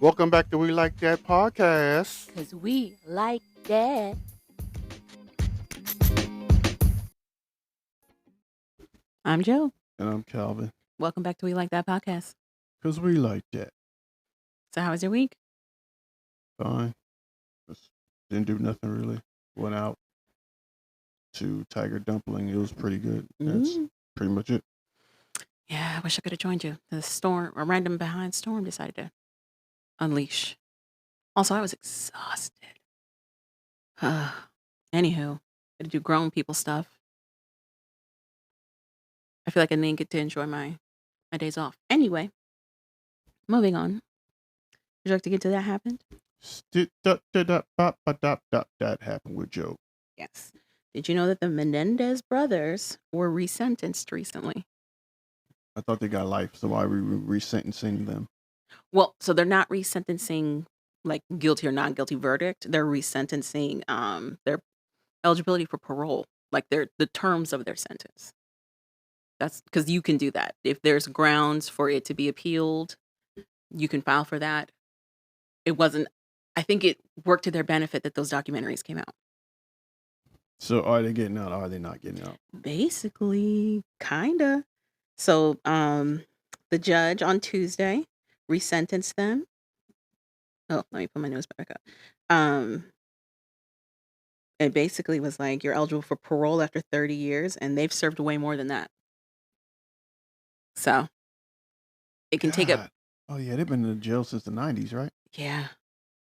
Welcome back to We Like That podcast. Because we like that. I'm Joe. And I'm Calvin. Welcome back to We Like That podcast. Because we like that. So, how was your week? Fine. Just didn't do nothing really. Went out to Tiger Dumpling. It was pretty good. That's pretty much it. Yeah, I wish I could have joined you. The storm, a random behind storm decided to unleash. Also, I was exhausted. Anywho, got to do grown people stuff. I feel like I didn't get to enjoy my days off. Anyway, moving on. Would you like to get to That Happened? That happened with Joe. Yes. Did you know that the Menendez brothers were resentenced recently? I thought they got life, so why are we resentencing them? Well, so they're not resentencing like guilty or non-guilty verdict. They're resentencing their eligibility for parole, like the terms of their sentence. That's because you can do that. If there's grounds for it to be appealed, you can file for that. I think it worked to their benefit that those documentaries came out. So are they getting out or are they not getting out? Basically, kinda. So the judge on Tuesday resentenced them. Oh, let me put my nose back up. It basically was like you're eligible for parole after 30 years, and they've served way more than that. So it can take up, God. Oh, yeah, they've been in jail since the 90s, right? yeah,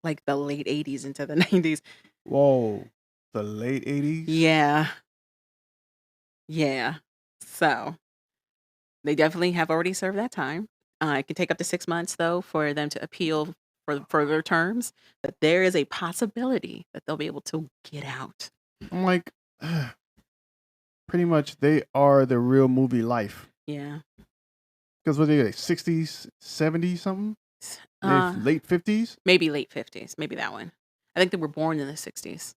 like the late 80s into the 90s. Whoa. The late 80s? Yeah. Yeah. So they definitely have already served that time. It can take up to 6 months, though, for them to appeal for further terms. But there is a possibility that they'll be able to get out. I'm like, pretty much they are the real movie life. Yeah. Because what they like 60s, 70s, something? Late 50s? Maybe late 50s. Maybe that one. I think they were born in the 60s.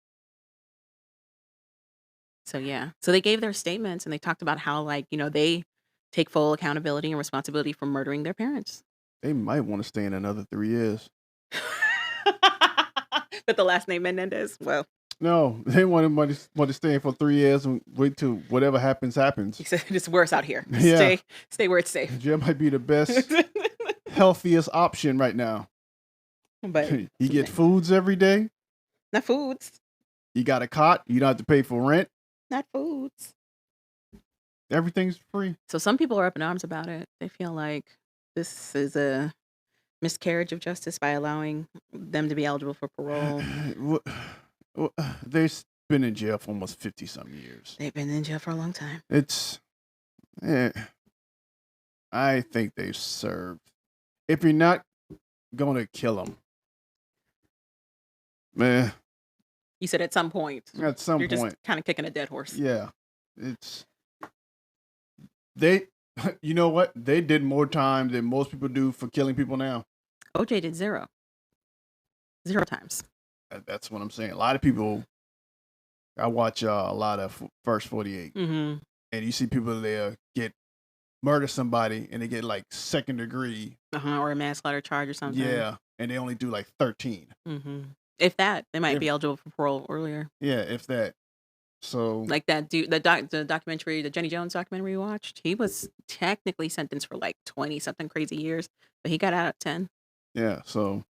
So, yeah. So they gave their statements and they talked about how, like, they take full accountability and responsibility for murdering their parents. They might want to stay in another 3 years. But the last name Menendez, well. No, they want to stay in for 3 years and wait till whatever happens. He said it's worse out here. Yeah. Stay where it's safe. Jail might be the best, healthiest option right now. But you get foods every day. Not foods. You got a cot. You don't have to pay for rent. Not foods. Everything's free. So some people are up in arms about it. They feel like this is a miscarriage of justice by allowing them to be eligible for parole. They've been in jail for almost 50-something years. They've been in jail for a long time. I think they've served. If you're not going to kill them, man. You said at some point. At some you're point. Just kind of kicking a dead horse. Yeah. You know what? They did more time than most people do for killing people now. OJ did 0 times. That's what I'm saying. A lot of people, I watch a lot of First 48, and you see people there murder somebody, and they get like second degree. Or a manslaughter charge or something. Yeah, and they only do like 13. If that, they might be eligible for parole earlier. Yeah, if that. So like that dude, the documentary, the Jenny Jones documentary we watched, he was technically sentenced for like 20 something crazy years, but he got out at 10. Yeah, so.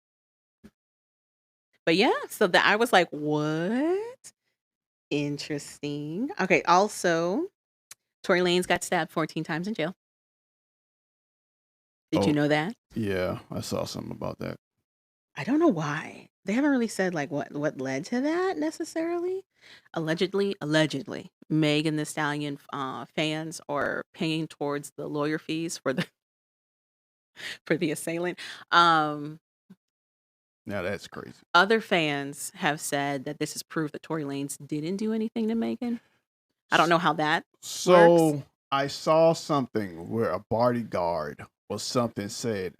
But yeah, so I was like, what? Interesting. Okay, also, Tory Lanez got stabbed 14 times in jail. Did you know that? Yeah, I saw something about that. I don't know why. They haven't really said like what led to that necessarily. Allegedly, Megan Thee Stallion fans are paying towards the lawyer fees for the assailant. Now that's crazy. Other fans have said that this is proof that Tory Lanez didn't do anything to Megan. I don't know how that works. I saw something where a bodyguard or something said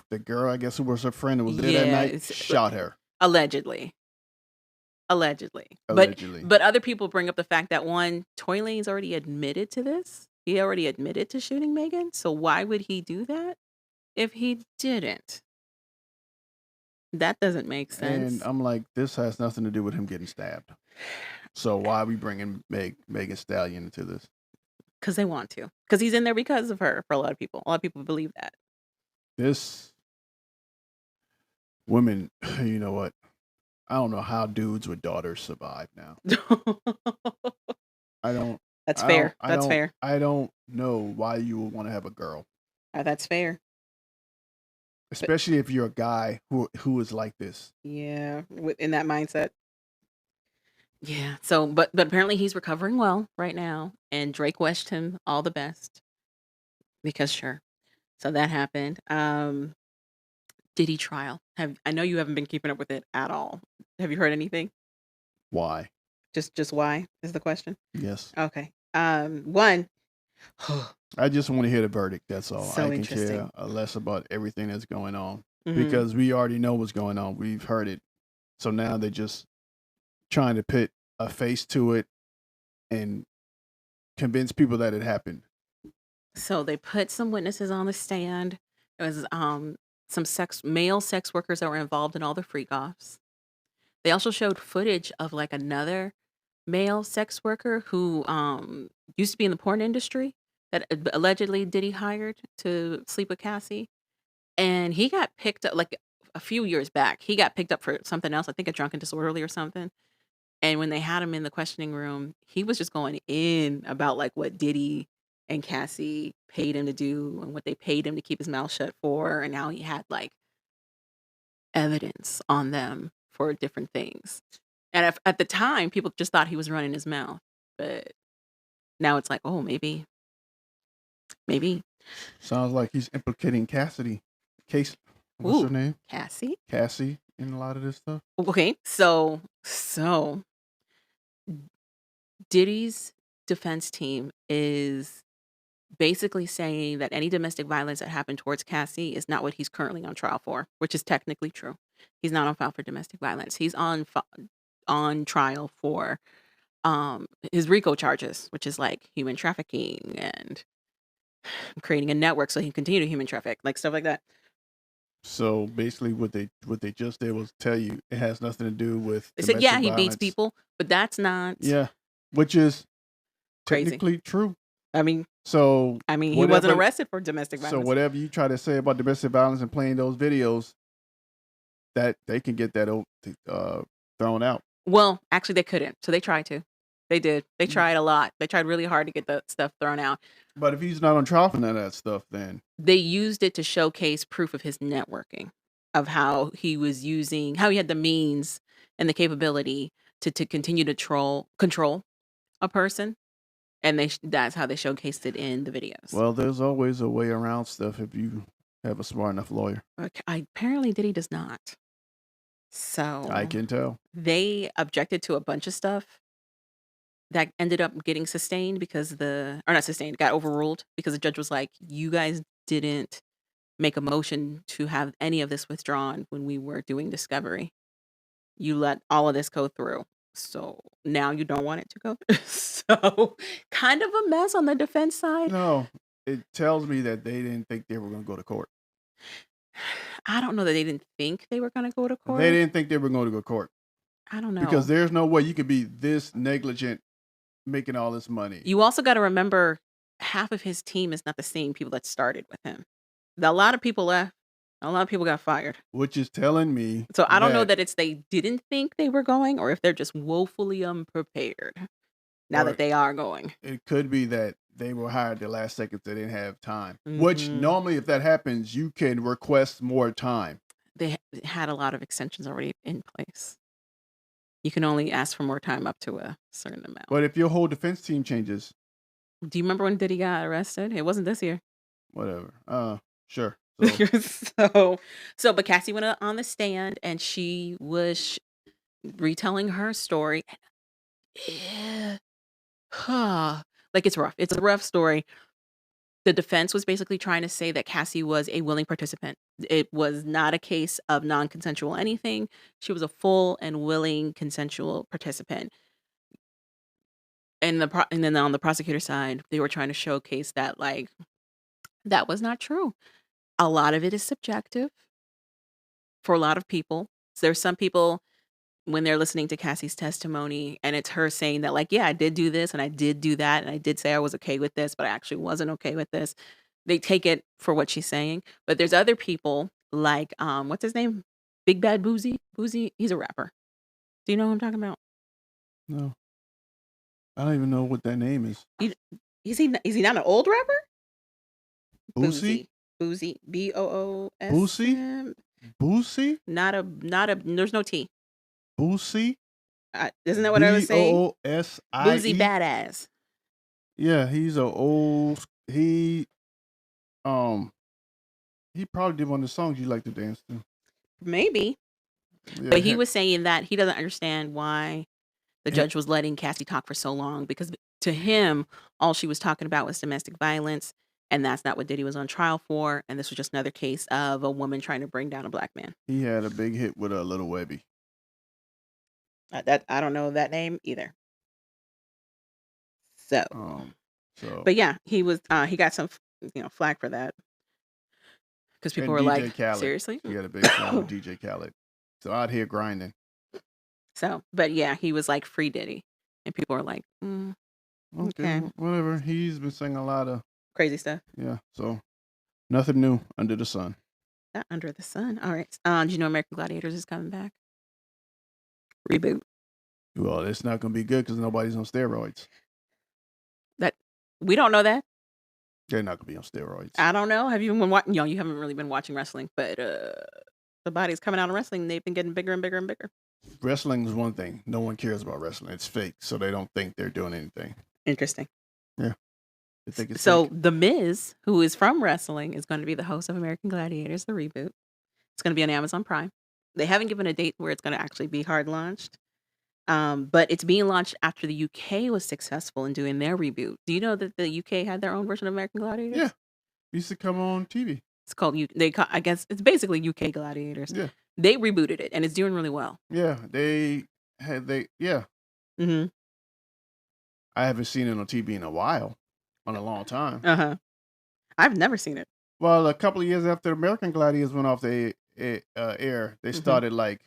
the girl, I guess who was her friend who was there that night, shot her. Allegedly. But other people bring up the fact that Tory Lanez already admitted to this. He already admitted to shooting Megan. So why would he do that if he didn't? That doesn't make And sense. I'm like, this has nothing to do with him getting stabbed. So why are we bringing Megan Stallion into this? Because they want to. Because he's in there because of her. For a lot of people, believe that. This women, you know what? I don't know how dudes with daughters survive now. I don't. That's fair. That's fair. I don't know why you would want to have a girl, That's fair. especially if you're a guy who is like this. Yeah, in that mindset. Yeah. So, but apparently he's recovering well right now, and Drake wished him all the best because sure. So that happened. Diddy trial. I know you haven't been keeping up with it at all. Have you heard anything? Why? Just why is the question? Yes. Okay. One. I just want to hear the verdict. That's all. So I can interesting. care less about everything that's going on Mhm. because we already know what's going on. We've heard it. So now they're just trying to put a face to it and convince people that it happened. So they put some witnesses on the stand. It was some male sex workers that were involved in all the freak offs. They also showed footage of like another male sex worker who used to be in the porn industry that allegedly Diddy hired to sleep with Cassie. And he got picked up like a few years back. He got picked up for something else, I think a drunken disorderly or something. And when they had him in the questioning room, he was just going in about like what Diddy and Cassie paid him to do and what they paid him to keep his mouth shut for, and how he had like evidence on them for different things. And at the time, people just thought he was running his mouth, but now it's like, oh, maybe. Sounds like he's implicating Cassidy. What's her name? Cassie. Cassie in a lot of this stuff. Okay, so Diddy's defense team is basically saying that any domestic violence that happened towards Cassie is not what he's currently on trial for, which is technically true. He's not on file for domestic violence. He's on trial for his RICO charges, which is like human trafficking and creating a network so he can continue to human traffic, like stuff like that. So basically, what they just did was tell you it has nothing to do with. They said, yeah, he violence. beats people, but that's not. Yeah, which is crazy. Technically true. I mean, he wasn't arrested for domestic violence. So whatever you try to say about domestic violence and playing those videos, that they can get that thrown out. Well, actually, they couldn't. So they tried to. They did. They tried a lot. They tried really hard to get the stuff thrown out. But if he's not on trial for none of that stuff, then they used it to showcase proof of his networking, of how he had the means and the capability to continue to control a person. And that's how they showcased it in the videos. Well, there's always a way around stuff if you have a smart enough lawyer. Apparently, Diddy does not. So I can tell. They objected to a bunch of stuff that ended up getting got overruled because the judge was like, you guys didn't make a motion to have any of this withdrawn when we were doing discovery. You let all of this go through. So now you don't want it to go through. So kind of a mess on the defense side. No, it tells me that they didn't think they were going to go to court. I don't know that they didn't think they were going to go to court. They didn't think they were going to go to court. I don't know. Because there's no way you could be this negligent making all this money. You also got to remember half of his team is not the same people that started with him. A lot of people left. A lot of people got fired. Which is telling me. So I don't know that it's they didn't think they were going or if they're just woefully unprepared now that they are going. It could be that they were hired the last second, they didn't have time. Which normally if that happens, you can request more time. They had a lot of extensions already in place. You can only ask for more time up to a certain amount. But if your whole defense team changes. Do you remember when Diddy got arrested? It wasn't this year. Whatever. Sure. But Cassie went on the stand and she was retelling her story. Like it's rough. It's a rough story. The defense was basically trying to say that Cassie was a willing participant. It was not a case of non-consensual anything. She was a full and willing consensual participant. And then on the prosecutor side, they were trying to showcase that like that was not true. A lot of it is subjective. for a lot of people. There's some people when they're listening to Cassie's testimony and it's her saying that like, yeah, I did do this and I did do that and I did say I was okay with this, but I actually wasn't okay with this. They take it for what she's saying. But there's other people like what's his name? Big Bad Boozy. Boozy, he's a rapper. Do you know who I'm talking about? No. I don't even know what that name is. Is he not an old rapper? Boosie? Boozy. Boos. Boosie? Boosie? Not a there's no T. Boosie? Isn't that what I was saying? Boosie? Boozy Badass. Yeah, he's a old he probably did one of the songs you like to dance to. Maybe. Yeah, But he was saying that he doesn't understand why the judge was letting Cassie talk for so long because to him, all she was talking about was domestic violence, and that's not what Diddy was on trial for. And this was just another case of a woman trying to bring down a black man. he had a big hit with a Little Webby. That I don't know that name either. So, but yeah, he was he got some flack for that because people were DJ like, Khaled. seriously? He had a big song with DJ Khaled. So out here grinding. So, but yeah, he was like free Diddy, and people were like, okay, whatever. He's been saying a lot of crazy stuff. Yeah, so nothing new under the sun. Not under the sun. All right. Do you know American Gladiators is coming back? Reboot. Well, it's not going to be good because nobody's on steroids. That we don't know that. They're not going to be on steroids. I don't know. Have you been watching? You haven't really been watching wrestling, but the bodies coming out of wrestling, they've been getting bigger and bigger and bigger. Wrestling is one thing. No one cares about wrestling. It's fake, so they don't think they're doing anything. Interesting. Yeah. They think it's so fake. The Miz, who is from wrestling, is going to be the host of American Gladiators, the reboot. It's going to be on Amazon Prime. They haven't given a date where it's going to actually be hard launched. But it's being launched after the UK was successful in doing their reboot. Do you know that the UK had their own version of American Gladiators? Yeah. It used to come on TV. It's called, I guess it's basically UK Gladiators. Yeah. They rebooted it and it's doing really well. Yeah. Yeah. Mm-hmm. I haven't seen it on TV in a while, on a long time. Uh-huh. I've never seen it. Well, a couple of years after American Gladiators went off the air, they started like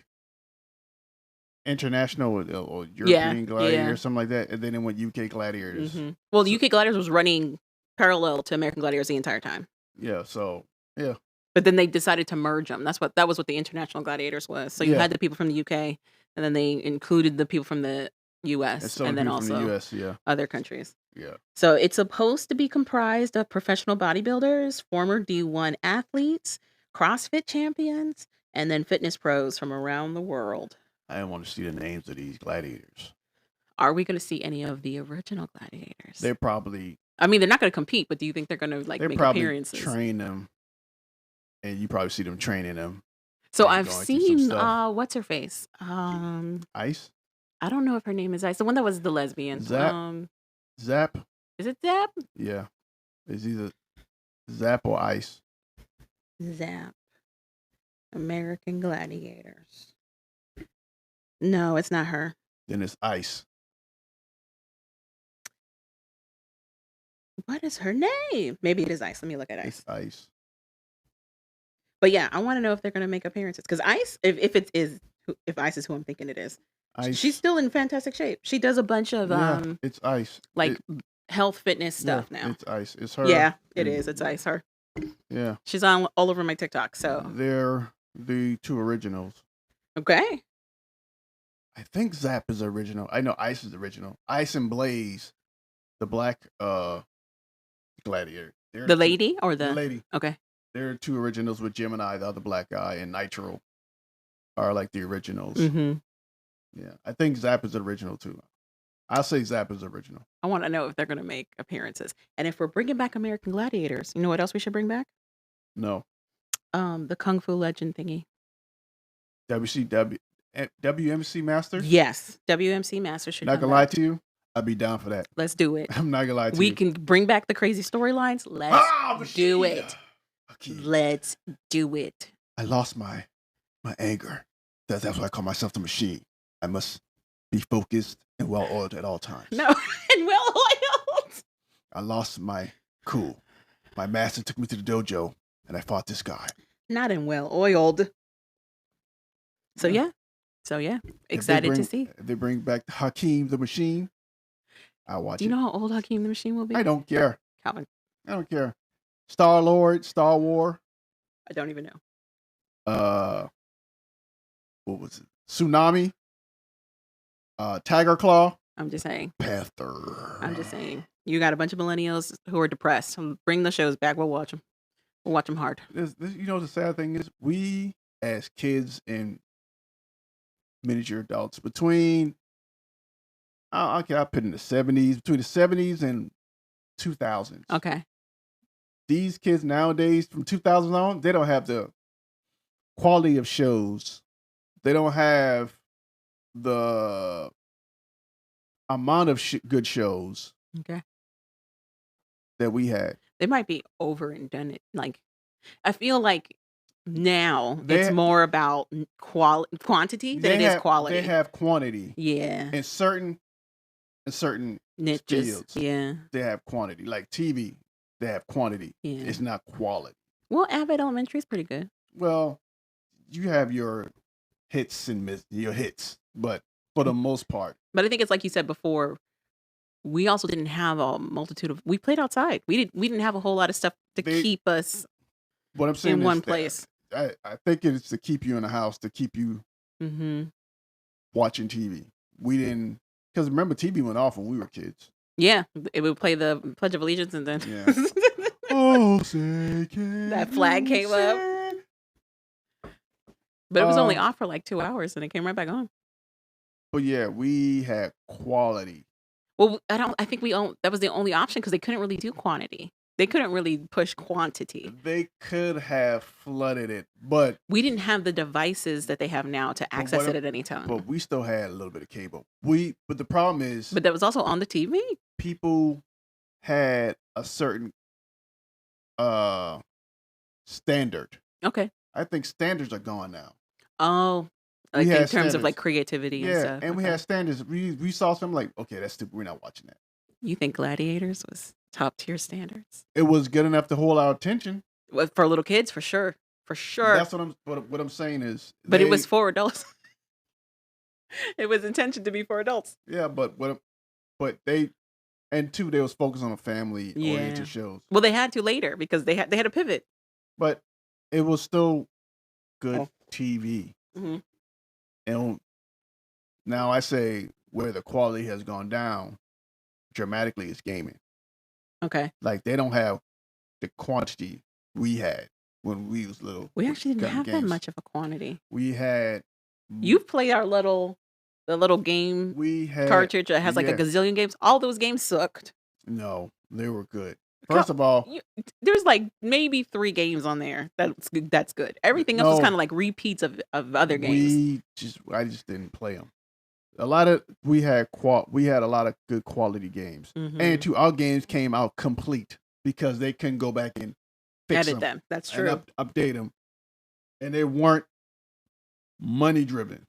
International or European Gladiator or something like that, and then it went UK Gladiators. Mm-hmm. Well, the UK Gladiators was running parallel to American Gladiators the entire time. Yeah, so yeah. But then they decided to merge them. That was what the International Gladiators was. So you had the people from the UK, and then they included the people from the US, and then also from the US, other countries. Yeah. So it's supposed to be comprised of professional bodybuilders, former D1 athletes, CrossFit champions, and then fitness pros from around the world. I want to see the names of these gladiators. Are we going to see any of the original gladiators? They're probably... I mean, they're not going to compete, but do you think they're going to make appearances? Train them, and you probably see them training them. So I've seen, what's her face? Ice? I don't know if her name is Ice. The one that was the lesbian. Zap? Is it Zap? Yeah. It's either Zap or Ice. Zap. American Gladiators. No, it's not her. Then it's Ice. What is her name? Maybe it is Ice. Let me look at Ice. It's Ice. But yeah, I want to know if they're going to make appearances. Because Ice, if Ice is who I'm thinking it is, Ice. She's still in fantastic shape. She does a bunch of it's Ice. Health fitness stuff now. It's Ice. It's her. Yeah, it is. It's Ice. Her. Yeah. She's on all over my TikTok. So they're the two originals. Okay. I think Zap is original. I know Ice is original. Ice and Blaze, the black gladiator. The lady or the lady? Okay. They're two originals with Gemini, the other black guy, and Nitro are like the originals. Mm-hmm. Yeah, I think Zap is the original too. I'll say Zap is original. I want to know if they're going to make appearances. And if we're bringing back American Gladiators, you know what else we should bring back? No. The Kung Fu Legend thingy. WMC Master? Yes. WMC Master should Not gonna lie to you, I'd be down for that. Let's do it. I'm not gonna lie to you. We can bring back the crazy storylines. Let's do it. Okay. Let's do it. I lost my anger. That's why I call myself the machine. I must be focused and well-oiled at all times. No, and well-oiled. I lost my cool. My master took me to the dojo, and I fought this guy. Not in well-oiled. So Yeah. yeah, excited to see. If they bring back Hakeem the Machine, I'll watch Do you it. know how old Hakeem the Machine will be? I don't care. Calvin, I don't care. Star-Lord, Star War. I don't even know. What was it? Tsunami. Tiger Claw. I'm just saying. Panther. I'm just saying. You got a bunch of millennials who are depressed. Bring the shows back. We'll watch them. We'll watch them hard. The sad thing is, we as kids and miniature adults I'll put in the 70s, between the 70s and 2000s. Okay. These kids nowadays from 2000s on, they don't have the quality of shows. They don't have the amount of good shows Okay. that we had. They might be over and done it. Like, I feel like now They it's ha- more about quantity than it is quality. They have quantity Yeah. in certain Niches. fields. Yeah. They have quantity. Like TV, they have quantity. Yeah. It's not quality. Well, Abbott Elementary is pretty good. Well, you have your hits but for the most part. But I think it's like you said before, we also didn't have a multitude of. We played outside. We didn't have a whole lot of stuff to keep us what I'm saying in one place. I think it's to keep you in the house, to keep you watching TV. We didn't, because remember, TV went off when we were kids. Yeah, it would play the Pledge of Allegiance, and then oh, say can that flag came up. But it was only off for like 2 hours, and it came right back on. But yeah, we had quality. Well, I think that was the only option because they couldn't really do quantity. They couldn't really push quantity. They could have flooded it, but we didn't have the devices that they have now to access it at any time. But we still had a little bit of cable. But the problem is, but that was also on the TV. People had a certain standard. Okay. I think standards are gone now. Oh, like in terms of like creativity and stuff. And we had standards. We saw something like, okay, that's stupid. We're not watching that. You think Gladiators was top tier standards? It was good enough to hold our attention. Well, for little kids, for sure. For sure. That's what I'm saying is. But it was for adults. It was intentioned to be for adults. Yeah, but they was focused on a family oriented shows. Well, they had to later because they had a pivot. But it was still good TV. Mm-hmm. And now I say where the quality has gone down dramatically is gaming. Okay. Like they don't have the quantity we had when we was little. We actually didn't have that much of a quantity. We had. You've played the little game cartridge that has like a gazillion games. All those games sucked. No, they were good. First of all, there's like maybe 3 games on there that's good. Everything else is kind of like repeats of other games. I just didn't play them. We had a lot of good quality games, and our games came out complete because they couldn't go back and fix them. That's true. And update them, and they weren't money driven,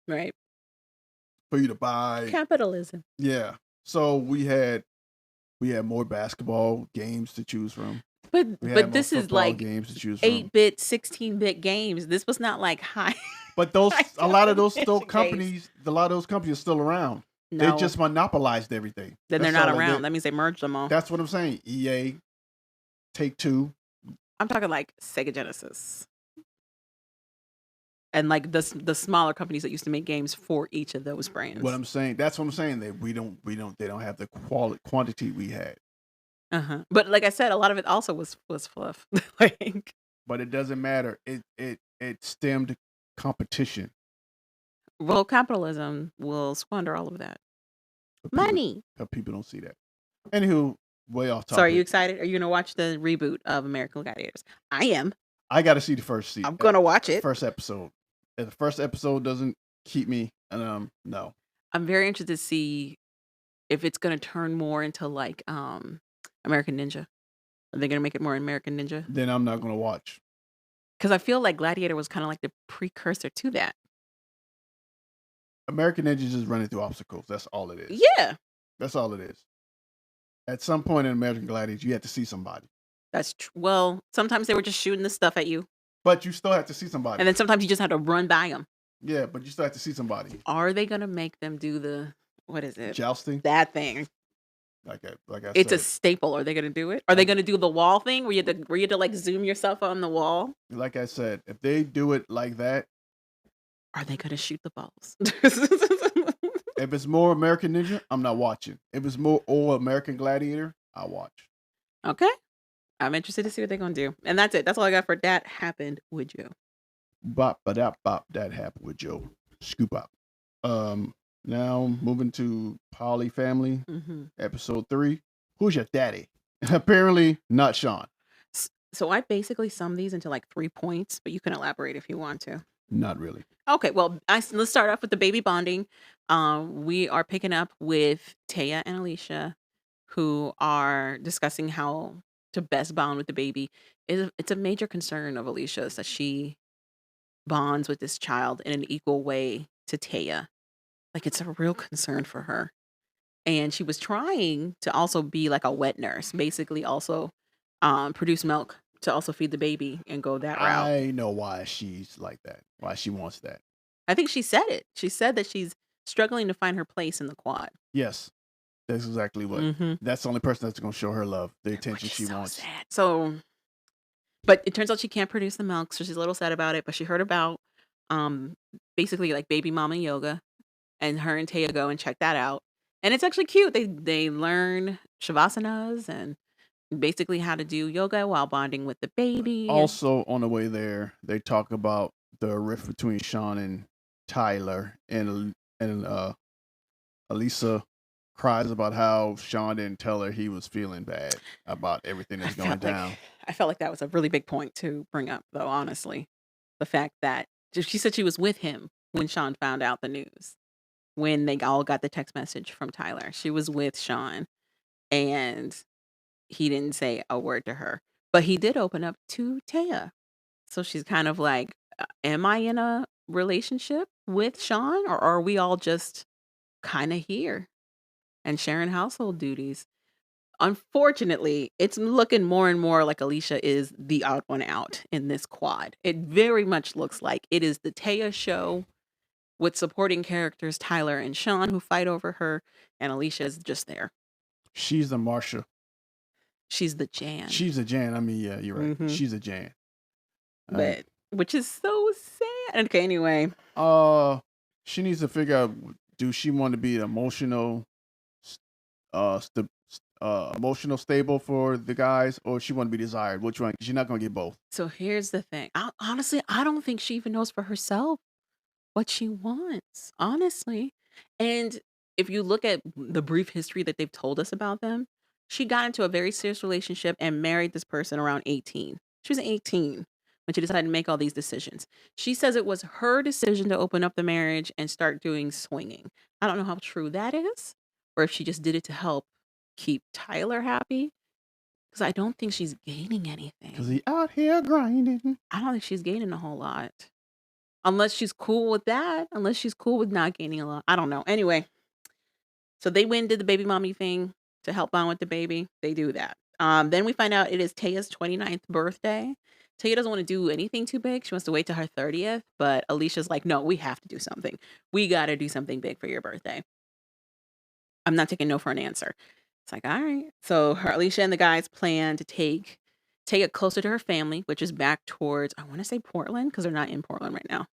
right? For you to buy capitalism. Yeah, so we had more basketball games to choose from. But this is like games to choose from. 8-bit, 16-bit games. This was not like high. But a lot of those companies are still around. No. They just monopolized everything. Then they're not around. That means they merged them all. That's what I'm saying. EA, Take-Two. I'm talking like Sega Genesis. And like the smaller companies that used to make games for each of those brands. That's what I'm saying. They don't have the quantity we had. But like I said, a lot of it also was fluff. But it doesn't matter. It stemmed competition. Well, capitalism will squander all of that. Money. People don't see that. Anywho, way off topic. So are you excited? Are you gonna watch the reboot of American Gladiators? I am. I got to see the first season. I'm gonna watch it. First episode. If the first episode doesn't keep me, no. I'm very interested to see if it's gonna turn more into like American Ninja. Are they gonna make it more American Ninja? Then I'm not gonna watch. Because I feel like Gladiator was kind of like the precursor to that. American Ninja is just running through obstacles. That's all it is. Yeah. That's all it is. At some point in American Gladiators, you had to see somebody. That's true. Well, sometimes they were just shooting the stuff at you. But you still have to see somebody. And then sometimes you just had to run by them. Yeah, but you still have to see somebody. Are they gonna make them do the what is it? Jousting, That thing. like I It's a said, staple. Are they gonna do it? Are they like gonna do the wall thing where you had to like zoom yourself on the wall? like I said, if they do it like that, Are they gonna shoot the balls? if it's more American Ninja, I'm not watching. If it's more old American Gladiator, I'll watch. Okay. I'm interested to see what they're gonna do. And that's it. That's all I got for that happened with you. Bop, ba da bop, that happened with Joe. Scoop up. Now moving to PolyFamily, Mm-hmm. episode 3. Who's your daddy? Apparently not Sean. So I basically summed these into like 3 points, but you can elaborate if you want to. Not really. Okay, well, let's start off with the baby bonding. We are picking up with Taya and Alicia, who are discussing how to best bond with the baby. It's a major concern of Alicia's that she bonds with this child in an equal way to Taya. Like it's a real concern for her. And she was trying to also be like a wet nurse, basically also produce milk to also feed the baby and go that route. I know why she's like that. Why she wants that. I think she said it. She said that she's struggling to find her place in the quad. Yes. That's exactly what. That's the only person that's going to show her love, the attention she wants. Sad. So, but it turns out she can't produce the milk, so she's a little sad about it. But she heard about, basically like baby mama yoga, and her and Taya go and check that out, and it's actually cute. They learn shavasanas and basically how to do yoga while bonding with the baby. Also, on the way there, they talk about the rift between Sean and Tyler, and Elisa cries about how Sean didn't tell her he was feeling bad about everything that's going down. I felt like that was a really big point to bring up, though, honestly. The fact that she said she was with him when Sean found out the news. When they all got the text message from Tyler, she was with Sean, and he didn't say a word to her. But he did open up to Taya. So she's kind of like, am I in a relationship with Sean, or are we all just kind of here and sharing household duties? Unfortunately, it's looking more and more like Alicia is the odd one out in this quad. It very much looks like it is the Taya show with supporting characters Tyler and Sean who fight over her, and Alicia is just there. She's the Marsha. She's the Jan. She's a Jan. I mean, yeah, you're right. She's a Jan. But which is so sad. Okay, anyway. She needs to figure out, do she want to be emotional stable for the guys, or she want to be desired? Which one? She's not going to get both. So here's the thing. Honestly, I don't think she even knows for herself what she wants, honestly. And if you look at the brief history that they've told us about them, she got into a very serious relationship and married this person around 18. She was 18 when she decided to make all these decisions. She says it was her decision to open up the marriage and start doing swinging. I don't know how true that is, or if she just did it to help keep Tyler happy, because I don't think she's gaining anything. Because he out here grinding. I don't think she's gaining a whole lot. Unless she's cool with that. Unless she's cool with not gaining a lot. I don't know. Anyway, so they went and did the baby mommy thing to help bond with the baby. They do that. Then we find out it is Taya's 29th birthday. Taya doesn't want to do anything too big. She wants to wait till her 30th. But Alicia's like, no, we have to do something. We got to do something big for your birthday. I'm not taking no for an answer. It's like, all right. So Alicia and the guys plan to take Taya closer to her family, which is back towards, I want to say Portland, because they're not in Portland right now.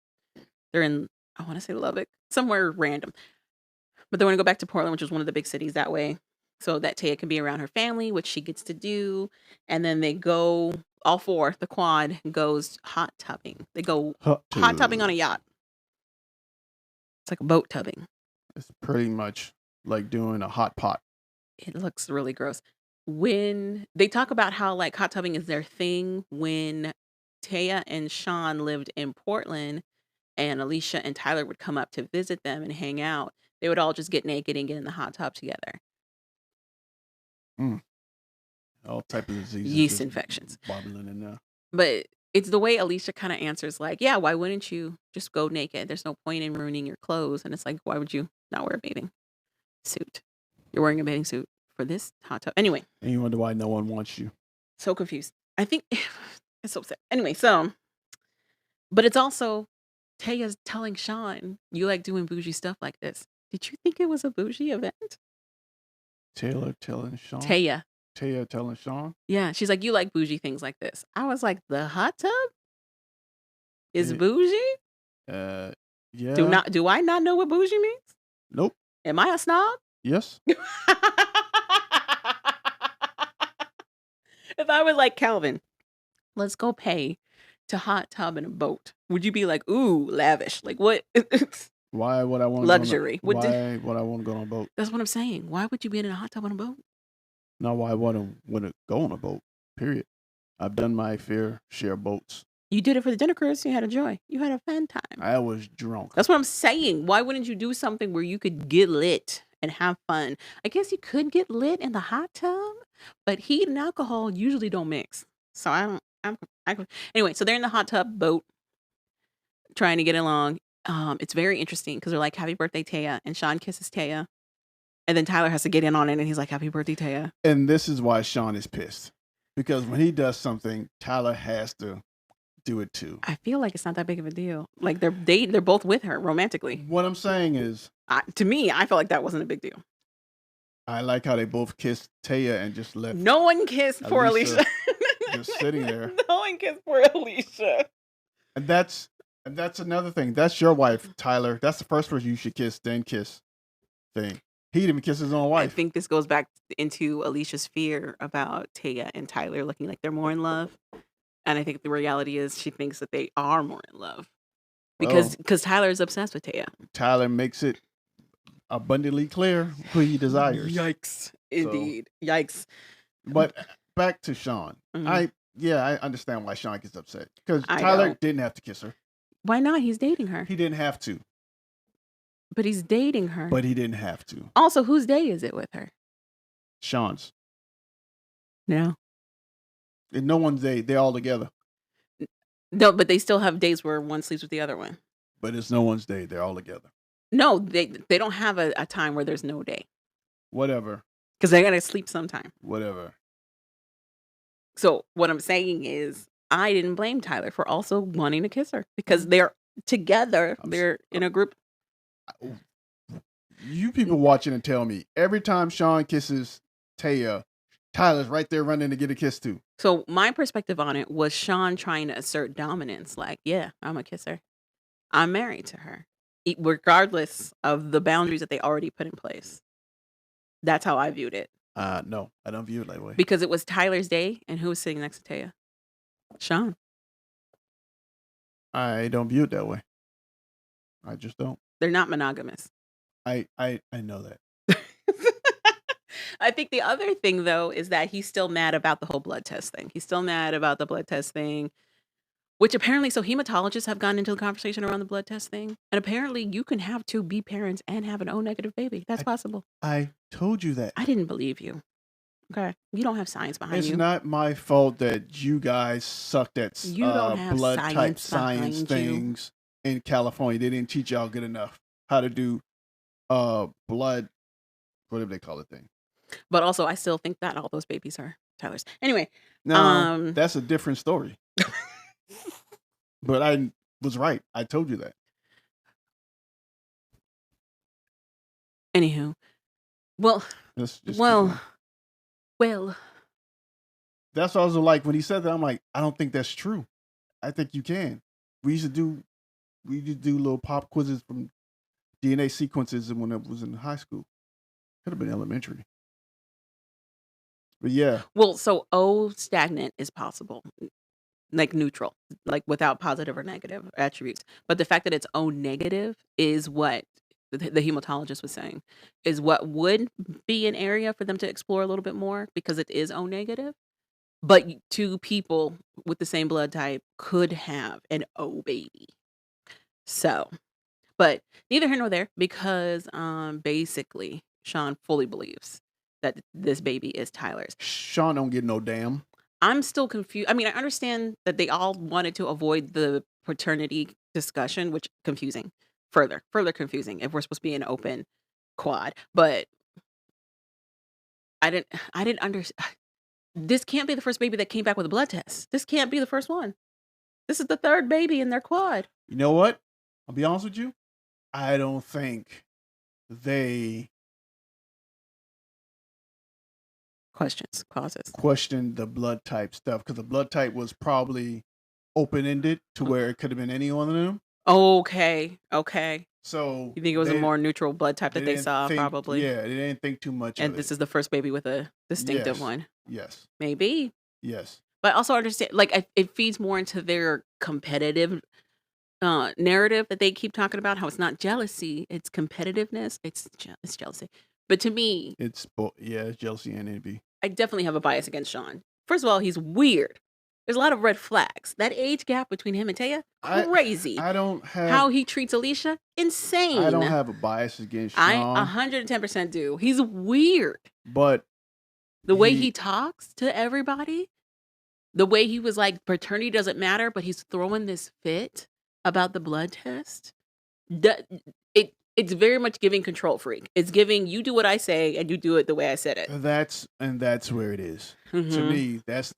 They're in, I want to say Lubbock, somewhere random. But they want to go back to Portland, which is one of the big cities that way, so that Taya can be around her family, which she gets to do. And then they go, all four, the quad goes hot tubbing. They go hot tubbing on a yacht. It's like a boat tubbing. It's pretty much like doing a hot pot. It looks really gross. When they talk about how like hot tubbing is their thing, when Taya and Sean lived in Portland and Alicia and Tyler would come up to visit them and hang out, they would all just get naked and get in the hot tub together. All type of diseases. Yeast infections. Bubbling in there. But it's the way Alicia kind of answers like, yeah, why wouldn't you just go naked? There's no point in ruining your clothes. And it's like, why would you not wear a bathing suit? You're wearing a bathing suit for this hot tub. Anyway. And you wonder why no one wants you. So confused. I think it's so sad. Anyway, so, but it's also Taya's telling Sean, you like doing bougie stuff like this. Did you think it was a bougie event? Taylor telling Sean. Taya. Taya telling Sean. Yeah, she's like, you like bougie things like this. I was like, the hot tub is Eh, bougie? Yeah. Do I not know what bougie means? Nope. Am I a snob? Yes. If I was like, Calvin, let's go pay to hot tub in a boat, would you be like, ooh, lavish? Like what? Why would I want Luxury. Why would I want to go on a boat? That's what I'm saying. Why would you be in a hot tub on a boat? No, why would I want to go on a boat? Period. I've done my fair share of boats. You did it for the dinner cruise. You had a joy. You had a fun time. I was drunk. That's what I'm saying. Why wouldn't you do something where you could get lit and have fun? I guess you could get lit in the hot tub, but heat and alcohol usually don't mix. So anyway, so they're in the hot tub boat trying to get along. It's very interesting because they're like, happy birthday, Taya. And Sean kisses Taya. And then Tyler has to get in on it and he's like, happy birthday, Taya. And this is why Sean is pissed. Because when he does something, Tyler has to do it too. I feel like it's not that big of a deal. Like they're both with her romantically. What I'm saying is, to me, I felt like that wasn't a big deal. I like how they both kissed Taya and just left. No one kissed poor Alicia. Just sitting there. No one kissed poor Alicia. And that's another thing. That's your wife, Tyler. That's the first person you should kiss, then kiss thing. He didn't even kiss his own wife. I think this goes back into Alicia's fear about Taya and Tyler looking like they're more in love. And I think the reality is she thinks that they are more in love. Because Tyler is obsessed with Taya. Tyler makes it abundantly clear who he desires. Yikes. Indeed. Yikes. But back to Sean. Mhm. I understand why Sean gets upset. Because Tyler didn't have to kiss her. Why not? He's dating her. He didn't have to. But he's dating her. But he didn't have to. Also, whose day is it with her? Sean's. No. And no one's day. They're all together. No, but they still have days where one sleeps with the other one. But it's no one's day. They're all together. No, they don't have a time where there's no day. Whatever. Because they got to sleep sometime. Whatever. So what I'm saying is I didn't blame Tyler for also wanting to kiss her. Because they're together. They're in a group. You people watching and tell me, every time Sean kisses Taya, Tyler's right there running to get a kiss too. So my perspective on it was Sean trying to assert dominance. Like, yeah, I'm a kisser. I'm married to her. Regardless of the boundaries that they already put in place. That's how I viewed it. No, I don't view it that way. Because it was Tyler's day, and who was sitting next to Taya? Sean. I don't view it that way. I just don't. They're not monogamous. I know that. I think the other thing, though, is that he's still mad about the whole blood test thing. He's still mad about the blood test thing, which apparently, so hematologists have gotten into the conversation around the blood test thing. And apparently you can have 2 B parents and have an O negative baby. That's possible. I told you that. I didn't believe you. Okay. You don't have science behind you. It's not my fault that you guys sucked at You don't have blood type science science behind you. things in California. They didn't teach y'all good enough how to do blood, whatever they call it thing. But also, I still think that all those babies are Tyler's. Anyway. No, that's a different story. But I was right. I told you that. Anywho. Well. That's what I was like when he said that. I'm like, I don't think that's true. I think you can. We used to do little pop quizzes from DNA sequences when I was in high school. Could have been elementary. But yeah. Well, so O stagnant is possible. Like neutral, like without positive or negative attributes. But the fact that it's O negative is what the hematologist was saying is what would be an area for them to explore a little bit more because it is O negative. But 2 people with the same blood type could have an O baby. So, but neither here nor there because basically Sean fully believes that this baby is Tyler's. Sean don't get no damn. I'm still confused. I mean, I understand that they all wanted to avoid the paternity discussion, which confusing. Further confusing if we're supposed to be an open quad. But I didn't understand. This can't be the first baby that came back with a blood test. This can't be the first one. This is the 3rd baby in their quad. You know what? I'll be honest with you. I don't think they Questions, causes. questioned the blood type stuff because the blood type was probably open ended to where it could have been any one of them. Okay. Okay. So You think it was a more neutral blood type that they didn't saw, think, probably? yeah, they didn't think too much And of this it. is the first baby with a distinctive Yes, one. yes, Maybe. yes. But I also understand, like, it feeds more into their competitive narrative that they keep talking about, how it's not jealousy, it's competitiveness, it's jealousy. But to me, It's it's jealousy and envy. I definitely have a bias against Sean. First of all, he's weird. There's a lot of red flags. That age gap between him and Taya, crazy. I don't How have he treats Alicia, I don't insane. have a bias against I Sean, 110% do. He's weird. but The way he he talks to everybody, the way he was like, paternity doesn't matter, but he's throwing this fit about the blood test. It's very much giving control freak. It's giving, you do what I say and you do it the way I said it. that's where it is. To Mhm. me, that's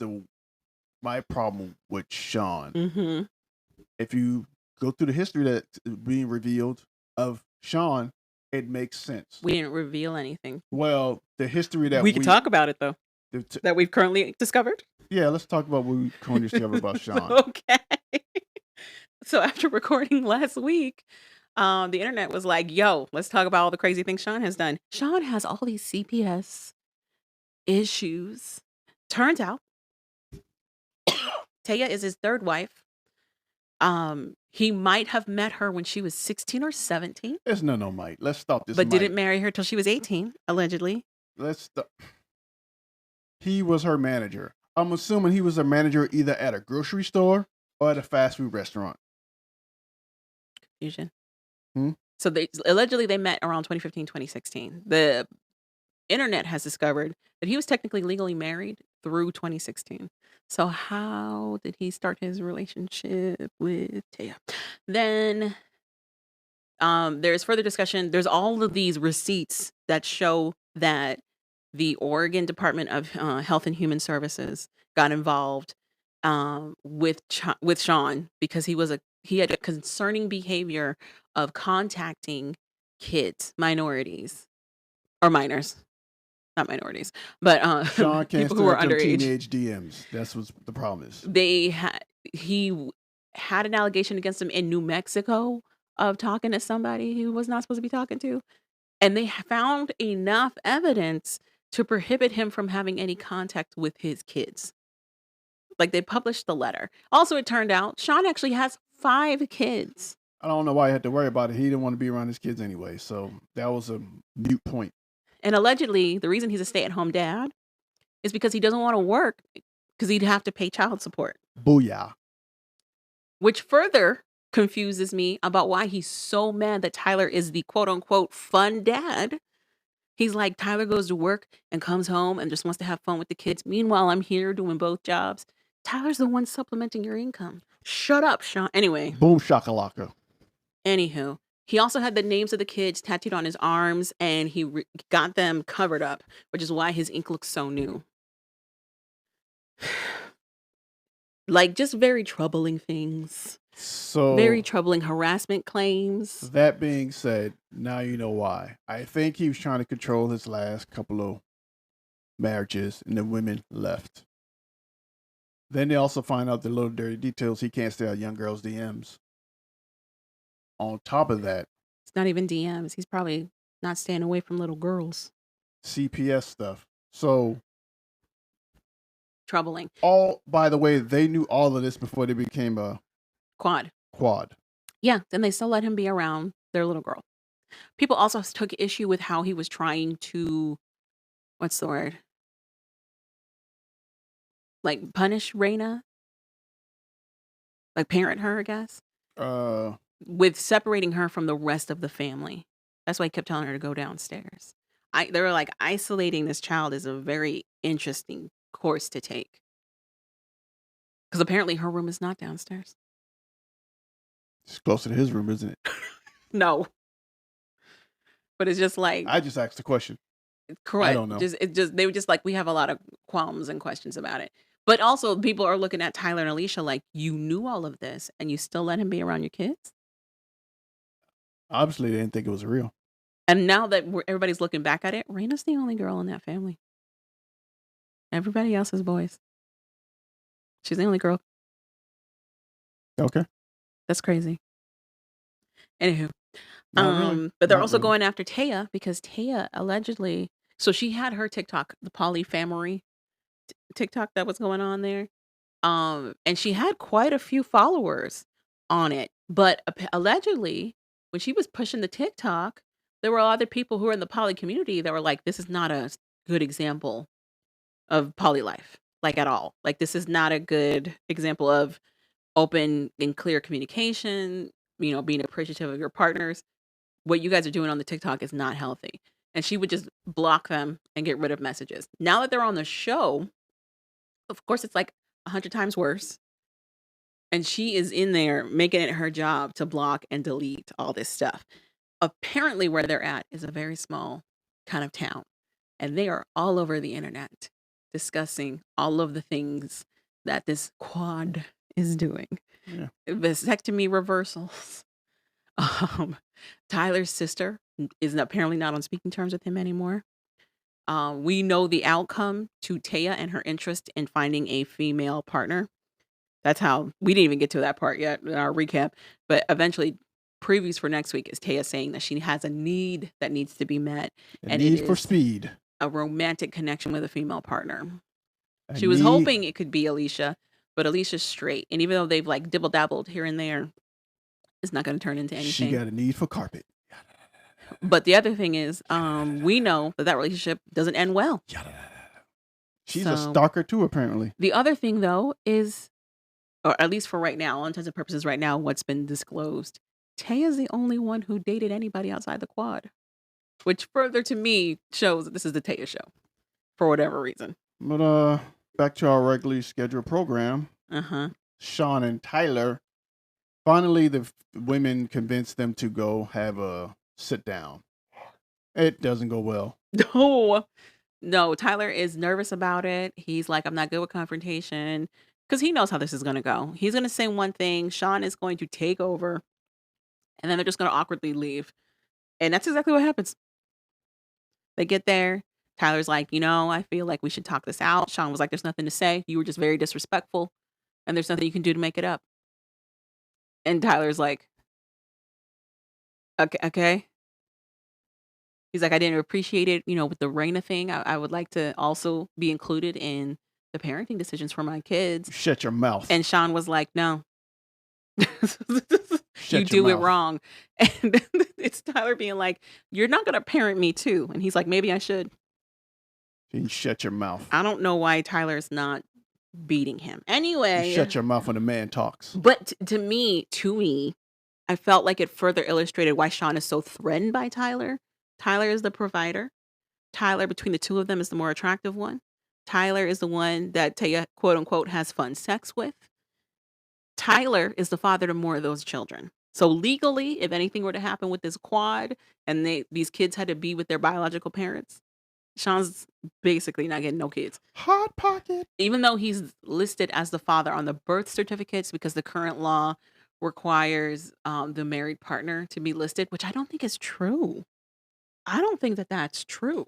my problem with Sean. Mhm. If you go through the history that's being revealed of Sean, it makes sense. We didn't reveal anything. Well, the history that We can talk about it though, the t- that we've currently discovered. yeah, let's talk about what we currently discovered about Sean. Okay. So after recording last week, the internet was like, yo, let's talk about all the crazy things Sean has done. Sean has all these CPS issues. Turns out Taya is his third wife. He might have met her when she was 16 or 17, There's no Mike. Let's stop this. but Mike. didn't marry her till she was 18, allegedly. Let's stop. He was her manager. I'm assuming he was a manager either at a grocery store or at a fast food restaurant. Confusion. Hmm? So they allegedly they met around 2015, 2016. The internet has discovered that he was technically legally married through 2016. So how did he start his relationship with Taya? Then there's further discussion. There's all of these receipts that show that the Oregon Department of Health and Human Services got involved with Sean because he had a concerning behavior of contacting kids, minorities or minors, not minorities, but Sean can't people who were stand them underage. teenage DMs. That's what the problem is. He had an allegation against him in New Mexico of talking to somebody he was not supposed to be talking to, and they found enough evidence to prohibit him from having any contact with his kids. Like, they published the letter. Also, it turned out Sean actually has 5 kids. I don't know why he had to worry about it. He didn't want to be around his kids anyway, so that was a mute point. And allegedly, the reason he's a stay-at-home dad is because he doesn't want to work because he'd have to pay child support. Booyah. Which further confuses me about why he's so mad that Tyler is the quote-unquote fun dad. He's like, Tyler goes to work and comes home and just wants to have fun with the kids. Meanwhile, I'm here doing both jobs. Tyler's the one supplementing your income. Shut up, Sean. Anyway, Boom shakalaka. anywho, he also had the names of the kids tattooed on his arms, and he got them covered up, which is why his ink looks so new. Like, just very troubling things. So Very troubling harassment claims. that being said, now you know why. I think he was trying to control his last couple of marriages, and the women left. Then they also find out the little dirty details. He can't stay out young girls' DMs. On top of that, It's not even DMs. He's probably not staying away from little girls. CPS stuff. So Troubling. by the way, they knew all of this before they became a Quad. quad. Yeah, and they still let him be around their little girl. People also took issue with how he was trying to, what's the word? Like, punish Raina? Like, parent her, I guess? With separating her from the rest of the family. That's why he kept telling her to go downstairs. They were like, isolating this child is a very interesting course to take. Because apparently her room is not downstairs. It's closer to his room, isn't it? No. But it's just like, I just asked the question. correct. I don't know. They were just like, we have a lot of qualms and questions about it. But also, people are looking at Tyler and Alicia like, you knew all of this and you still let him be around your kids? Obviously, they didn't think it was real. And now that everybody's looking back at it, Raina's the only girl in that family. Everybody else is boys. She's the only girl. Okay. That's crazy. Anywho, Not really. but they're Not also really. going after Taya because Taya allegedly, so she had her TikTok, the PolyFamily TikTok that was going on there. And she had quite a few followers on it, but allegedly, when she was pushing the TikTok, there were other people who were in the poly community that were like, "This is not a good example of poly life, like at all. Like this is not a good example of open and clear communication. Being appreciative of your partners. What you guys are doing on the TikTok is not healthy." And she would just block them and get rid of messages. Now that they're on the show, of course, it's like 100 times worse. And she is in there making it her job to block and delete all this stuff. Apparently, where they're at is a very small kind of town. And they are all over the internet discussing all of the things that this quad is doing. Yeah. Vasectomy reversals. Tyler's sister is apparently not on speaking terms with him anymore. We know the outcome to Taya and her interest in finding a female partner. That's how we didn't even get to that part yet in our recap. But eventually, previews for next week is Taya saying that she has a need that needs to be met. A and need it for is speed. a romantic connection with a female partner. A She was need- hoping it could be Alicia, but Alicia's straight. And even though they've like dibble dabbled here and there, it's not going to turn into anything. She got a need for carpet. But the other thing is, we know that relationship doesn't end well. She's a So- stalker too, apparently. The other thing, though, is, or at least for right now, all intents and purposes right now, what's been disclosed, Taya's the only one who dated anybody outside the quad. Which further to me shows that this is the Taya show. For whatever reason. But back to our regularly scheduled program. Uh-huh. Sean and Tyler. Finally, the women convinced them to go have a sit down. It doesn't go well. No, Tyler is nervous about it. He's like, I'm not good with confrontation. Because he knows how this is going to go. He's going to say one thing. Sean is going to take over. And then they're just going to awkwardly leave. And that's exactly what happens. They get there. Tyler's like, I feel like we should talk this out. Sean was like, there's nothing to say. You were just very disrespectful. And there's nothing you can do to make it up. And Tyler's like, okay. He's like, I didn't appreciate it, with the Raina thing. I would like to also be included in the parenting decisions for my kids. Shut your mouth. And Sean was like, no. Shut You your do it mouth. wrong. And it's Tyler being like, you're not going to parent me too. And he's like, maybe I should. You shut your mouth. I don't know why Tyler's not beating him. Anyway. You shut your mouth when a man talks. But to me, I felt like it further illustrated why Sean is so threatened by Tyler. Tyler is the provider. Tyler, between the two of them, is the more attractive one. Tyler is the one that Taya, quote unquote, has fun sex with. Tyler is the father to more of those children. So legally, if anything were to happen with this quad and these kids had to be with their biological parents, Sean's basically not getting no kids. Hot pocket. Even though he's listed as the father on the birth certificates because the current law requires the married partner to be listed, which I don't think is true. I don't think that that's true.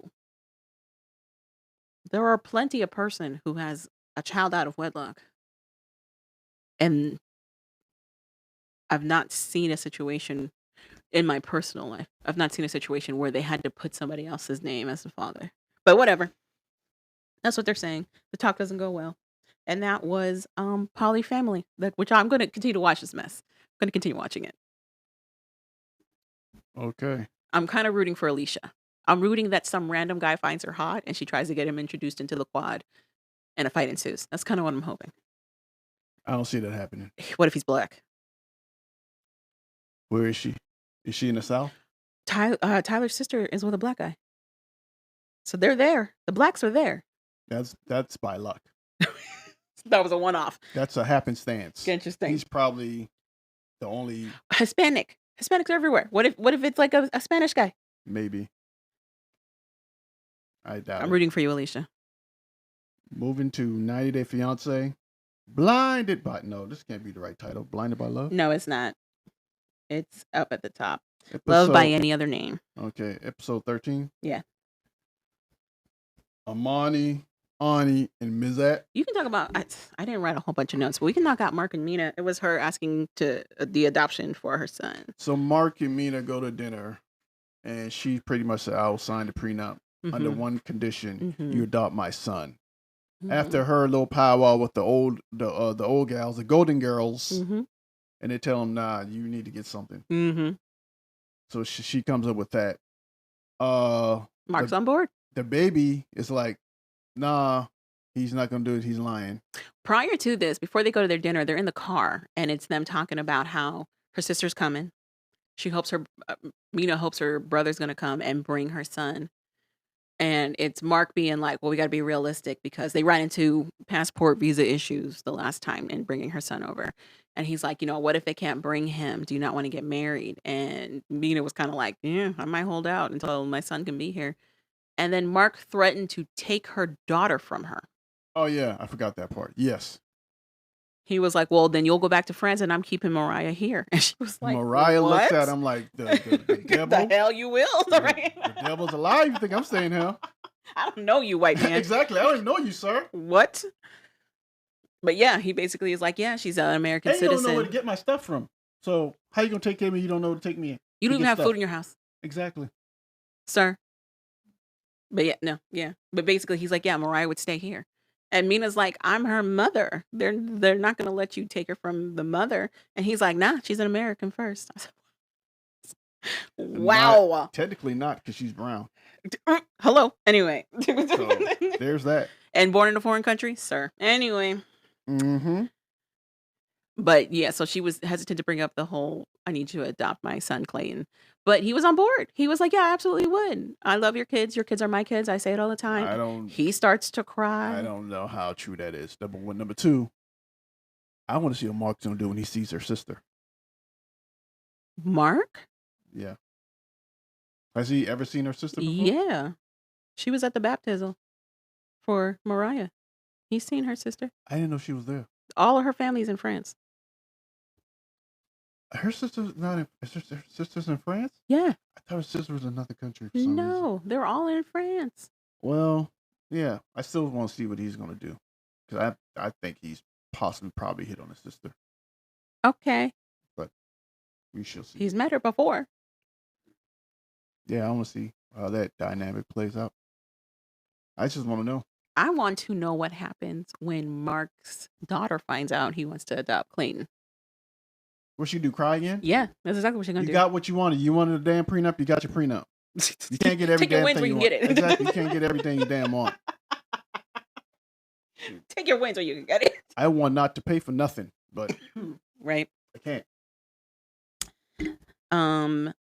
There are plenty of person who has a child out of wedlock. And I've not seen a situation in my personal life. I've not seen a situation where they had to put somebody else's name as the father. But whatever. That's what they're saying. The talk doesn't go well. And that was PolyFamily, which I'm going to continue to watch this mess. I'm going to continue watching it. Okay. I'm kind of rooting for Alicia. I'm rooting that some random guy finds her hot and she tries to get him introduced into the quad and a fight ensues. That's kind of what I'm hoping. I don't see that happening. What if he's black? Where is she? Is she in the South? Tyler's sister is with a black guy. So they're there. The blacks are there. That's by luck. That was a one-off. That's a happenstance. Interesting. He's probably the only Hispanic. Hispanics are everywhere. What if it's like a Spanish guy? maybe. I doubt I'm it. rooting for you, Alicia. Moving to 90 Day Fiance. Blinded by... No, this can't be the right title. Blinded by Love? No, it's not. It's up at the top. Love by Episode Any Other Name. okay, episode 13. Yeah. Amani, Ani, and Mizat. You can talk about. I didn't write a whole bunch of notes, but we can knock out Mark and Mina. It was her asking to the adoption for her son. So Mark and Mina go to dinner, and she pretty much said, "I will sign the prenup under one condition: you adopt my son." After her little powwow with the old gals, the Golden Girls, and they tell him, "Nah, you need to get something." So she comes up with that. Mark's on board. The baby is like, "Nah, he's not gonna do it. He's lying." Prior to this, before they go to their dinner, they're in the car, and it's them talking about how her sister's coming. She hopes Mina hopes her brother's gonna come and bring her son. And it's Mark being like, well, we got to be realistic because they ran into passport visa issues the last time in bringing her son over. And he's like, what if they can't bring him? Do you not want to get married? And Mina was kind of like, yeah, I might hold out until my son can be here. And then Mark threatened to take her daughter from her. Oh, yeah. I forgot that part. Yes. He was like, well, then you'll go back to France and I'm keeping Mariah here. And she was like, Mariah what? looks at him like, the devil? The hell you will. The devil's alive. You think I'm staying here? I don't know you, white man. Exactly. I don't even know you, sir. What? But yeah, he basically is like, yeah, she's an American citizen. You don't know where to get my stuff from. So how you going to take care of me? You don't know where to take me in. You don't even have food in your house. Exactly. Sir. But yeah. But basically he's like, yeah, Mariah would stay here. And Mina's like, I'm her mother. They're not going to let you take her from the mother. And he's like, nah, she's an American first. I said, wow. Technically not, because she's brown. Hello. Anyway. So, there's that. And born in a foreign country, sir. Anyway. But yeah, so she was hesitant to bring up the whole, I need you to adopt my son, Clayton. But he was on board. He was like, yeah, I absolutely would. I love your kids. Your kids are my kids. I say it all the time. He starts to cry. I don't know how true that is. Number one. Number two, I want to see what Mark's going to do when he sees her sister. Mark? Yeah. Has he ever seen her sister before? Yeah. She was at the baptism for Mariah. He's seen her sister. I didn't know she was there. All of her family's in France. Her sister's not in. Is her sister's in France? Yeah. I thought her sister was in another country for some reason. No, they're all in France. Well, yeah. I still want to see what he's going to do. Because I think he's probably hit on his sister. Okay. But we shall see. He's met her before. Yeah, I want to see how that dynamic plays out. I just want to know. I want to know what happens when Mark's daughter finds out he wants to adopt Clayton. What she do? Cry again? Yeah, that's exactly what she's gonna do. You got what you wanted. You wanted a damn prenup. You got your prenup. You can't get every Take your damn wins thing where you you want. can get it. Exactly. You can't get everything you damn want. Take your wins where you can get it. I want not to pay for nothing, but right. I can't.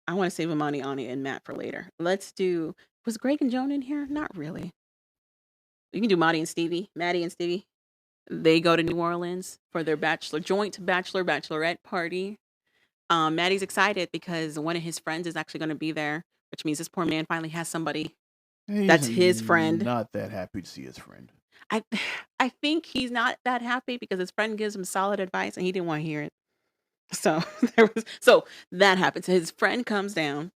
I want to save Amani, Ani, and Matt for later. Let's do. Was Greg and Joan in here? Not really. You can do Maddie and Stevie. They go to New Orleans for their joint bachelorette party. Maddie's excited because one of his friends is actually going to be there, which means this poor man finally has somebody that's his friend. Not that happy to see his friend. I think he's not that happy because his friend gives him solid advice and he didn't want to hear it. So that happens. His friend comes down,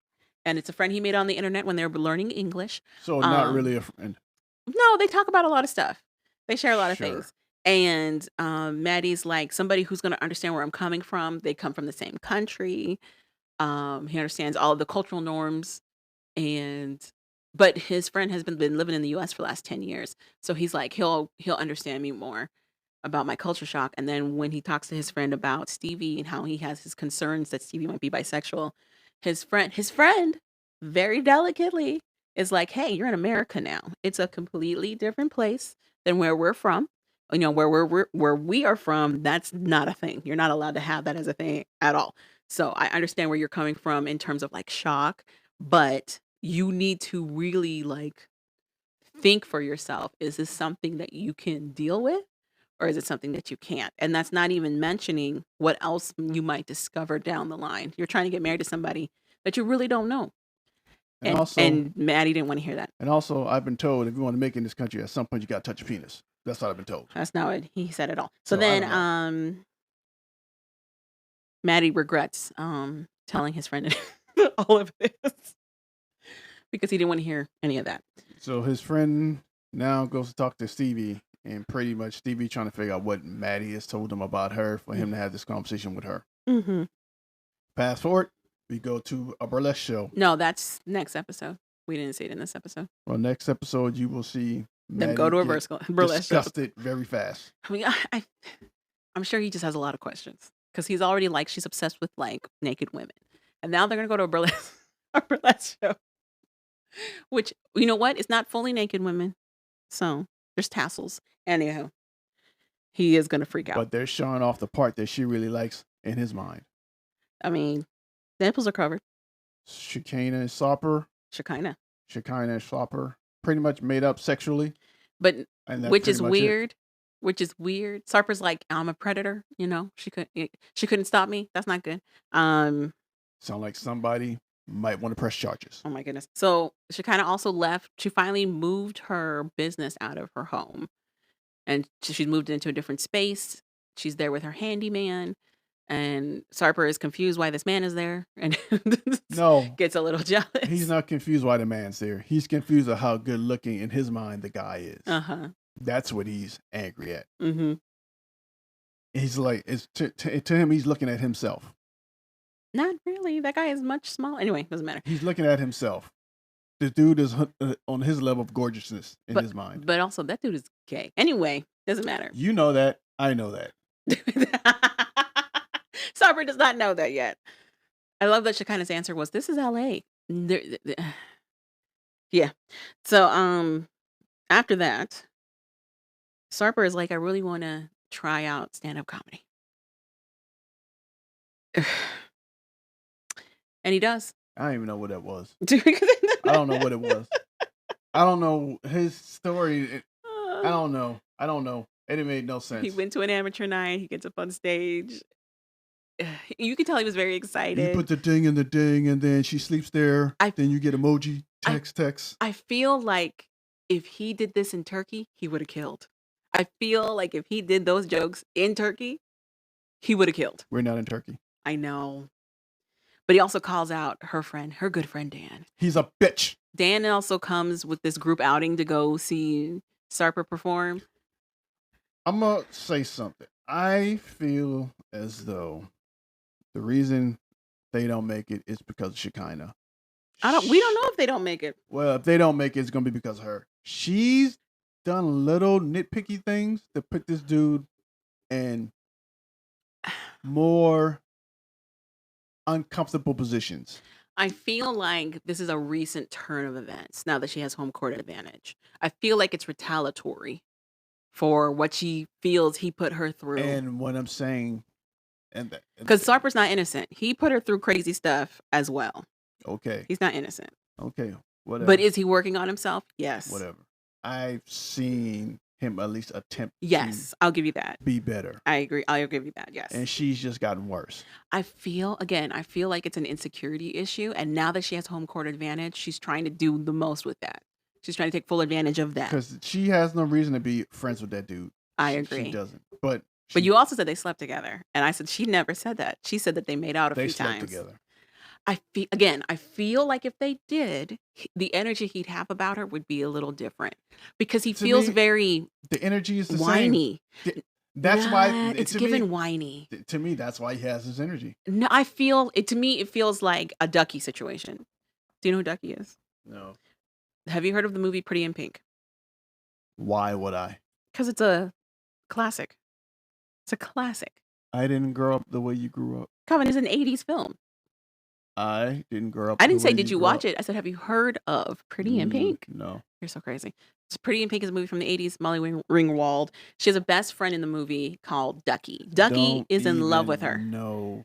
and it's a friend he made on the internet when they were learning English. So not really a friend. No, they talk about a lot of stuff. They share a lot of things. And Maddie's like somebody who's going to understand where I'm coming from. They come from the same country. He understands all of the cultural norms. But his friend has been living in the US for the last 10 years. So he's like, he'll understand me more about my culture shock. And then when he talks to his friend about Stevie and how he has his concerns that Stevie might be bisexual, his friend very delicately is like, hey, you're in America now. It's a completely different place than where we're from. Where we are from, that's not a thing. You're not allowed to have that as a thing at all. So I understand where you're coming from in terms of like shock, but you need to really like think for yourself. Is this something that you can deal with? Or is it something that you can't? And that's not even mentioning what else you might discover down the line. You're trying to get married to somebody that you really don't know. And Maddie didn't want to hear that. And also, I've been told if you want to make it in this country, at some point you got to touch your penis. That's what I've been told. That's not what he said at all. So then Maddie regrets telling his friend All of this. Because he didn't want to hear any of that. So his friend now goes to talk to Stevie, and pretty much Stevie trying to figure out what Maddie has told him about her for him to have this conversation with her. Mm-hmm. Fast forward, we go to a burlesque show. No, that's next episode. We didn't see it in this episode. Well, next episode you will see Them go to a burlesque show. disgusted very fast. I mean, I'm sure he just has a lot of questions because he's already like she's obsessed with like naked women, and now they're gonna go to a burlesque show. Which, you know what? It's not fully naked women. So there's tassels. Anyhow, he is going to freak out. But they're showing off the part that she really likes in his mind. I mean, the nipples are covered. Shekinah and Sopper. Shekinah and Sopper. Pretty much made up sexually. But which is weird. Which is weird. Sarper's like, I'm a predator. You know, she couldn't stop me. That's not good. Sound like somebody might want to press charges. Oh my goodness. So she kind of also left. She finally moved her business out of her home. And she's moved into a different space. She's there with her handyman. And Sarper is confused why this man is there. And gets a little jealous. He's not confused why the man's there. He's confused at how good looking in his mind the guy is. Uh-huh. That's what he's angry at. Mm-hmm. He's like, to him, he's looking at himself. Not really. That guy is much smaller. Anyway, doesn't matter. He's looking at himself. The dude is on his level of gorgeousness in his mind. But also, that dude is gay. Anyway, doesn't matter. You know that. I know that. Sarper does not know that yet. I love that Shekinah's answer was, this is LA. Yeah. So, after that, Sarper is like, I really want to try out stand-up comedy. And he does. I don't even know what that was. I don't know what it was. I don't know his story. I don't know. It made no sense. He went to an amateur night. He gets up on stage. You can tell he was very excited. You put the ding in the ding, and then she sleeps there. Then you get emoji, text. I feel like if he did this in Turkey, he would have killed. I feel like if he did those jokes in Turkey, he would have killed. We're not in Turkey. I know. But he also calls out her good friend, Dan. He's a bitch. Dan also comes with this group outing to go see Sarper perform. I'm going to say something. I feel as though the reason they don't make it is because of Shekinah. We don't know if they don't make it. Well, if they don't make it, it's going to be because of her. She's done little nitpicky things to put this dude in more uncomfortable positions. I feel like this is a recent turn of events now that she has home court advantage. I feel like it's retaliatory for what she feels he put her through. And what I'm saying, because Sarper's not innocent. He put her through crazy stuff as well. Okay. He's not innocent. Okay. Whatever. But is he working on himself? Yes. Whatever. I've seen him at least attempt Yes, I'll give you that. Be better. I agree. I'll give you that. Yes. And she's just gotten worse. I feel like it's an insecurity issue. And now that she has home court advantage, she's trying to do the most with that. She's trying to take full advantage of that. Because she has no reason to be friends with that dude. I agree. She doesn't. But you also said they slept together. And I said, she never said that. She said that they made out a few times. They slept together. I feel like if they did, the energy he'd have about her would be a little different because he feels very the energy is the whiny. Same. That's why it's given whiny. To me, that's why he has his energy. No, I feel it. To me, it feels like a Ducky situation. Do you know who Ducky is? No. Have you heard of the movie Pretty in Pink? Why would I? Because it's a classic. It's a classic. I didn't grow up the way you grew up. Coven is an 80s film. I didn't grow up. I didn't say, did you watch it? I said, have you heard of Pretty in Pink? No. You're so crazy. Pretty in Pink is a movie from the 80s. Molly Ringwald. She has a best friend in the movie called Ducky. Ducky is in love with her. No.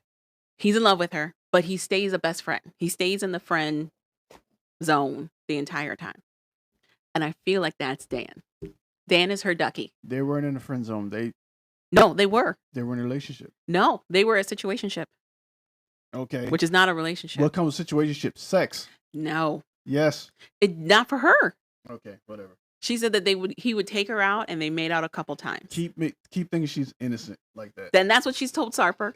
He's in love with her, but he stays a best friend. He stays in the friend zone the entire time. And I feel like that's Dan. Dan is her Ducky. They weren't in the friend zone. No, they were. They were in a relationship. No, they were a situationship. Okay. Which is not a relationship. What comes with situationship? Sex. No. Yes. Not for her. Okay, whatever. She said that he would take her out and they made out a couple times. Keep thinking she's innocent like that. Then that's what she's told Sarper.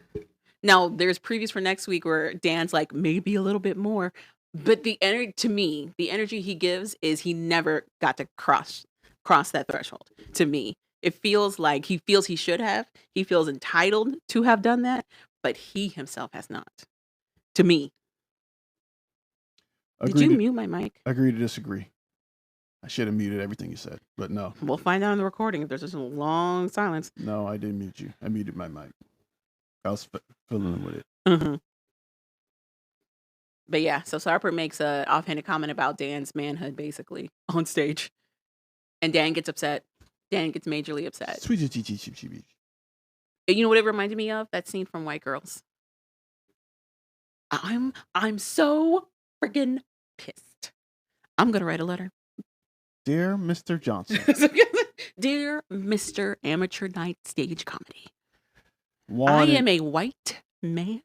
Now, there's previews for next week where Dan's like, maybe a little bit more. But the energy, to me, the energy he gives is he never got to cross that threshold. To me, it feels like he feels he should have. He feels entitled to have done that, but he himself has not. To me. Did you mute my mic? Agree to disagree. I should have muted everything you said, but no. We'll find out in the recording if there's just a long silence. No, I didn't mute you. I muted my mic. I was fiddling with it. Mm-hmm. But yeah, so Sarper makes a offhanded comment about Dan's manhood, basically, on stage. And Dan gets upset. Dan gets majorly upset. You know what it reminded me of? That scene from White Girls. I'm so friggin' pissed. I'm gonna write a letter. Dear Mr. Johnson. Dear Mr. Amateur Night Stage Comedy. I am a white man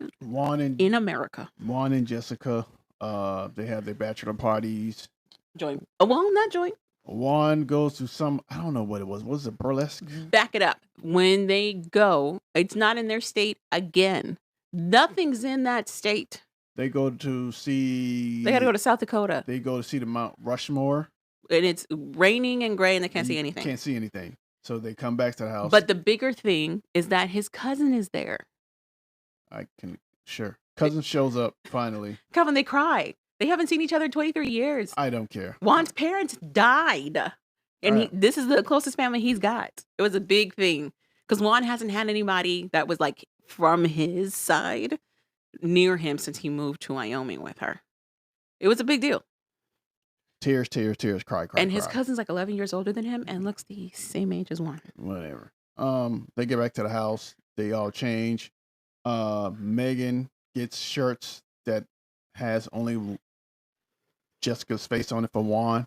in America. Juan and Jessica, they have their bachelor parties. Join. Well, not join. Juan goes to some, I don't know what it was. Was it burlesque? Back it up. When they go, it's not in their state again. Nothing's in that state. They go to see... They got to go to South Dakota. They go to see the Mount Rushmore. And it's raining and gray and they can't see anything. Can't see anything. So they come back to the house. But the bigger thing is that his cousin is there. Sure. Cousin shows up finally. Calvin, they cry. They haven't seen each other in 23 years. I don't care. Juan's parents died. And this is the closest family he's got. It was a big thing. Because Juan hasn't had anybody that was like from his side near him since he moved to Wyoming with her. It was a big deal. Tears, cry. And his cousin's like 11 years older than him and looks the same age as Juan. Whatever. They get back to the house. They all change. Megan gets shirts that has only Jessica's face on it for Juan.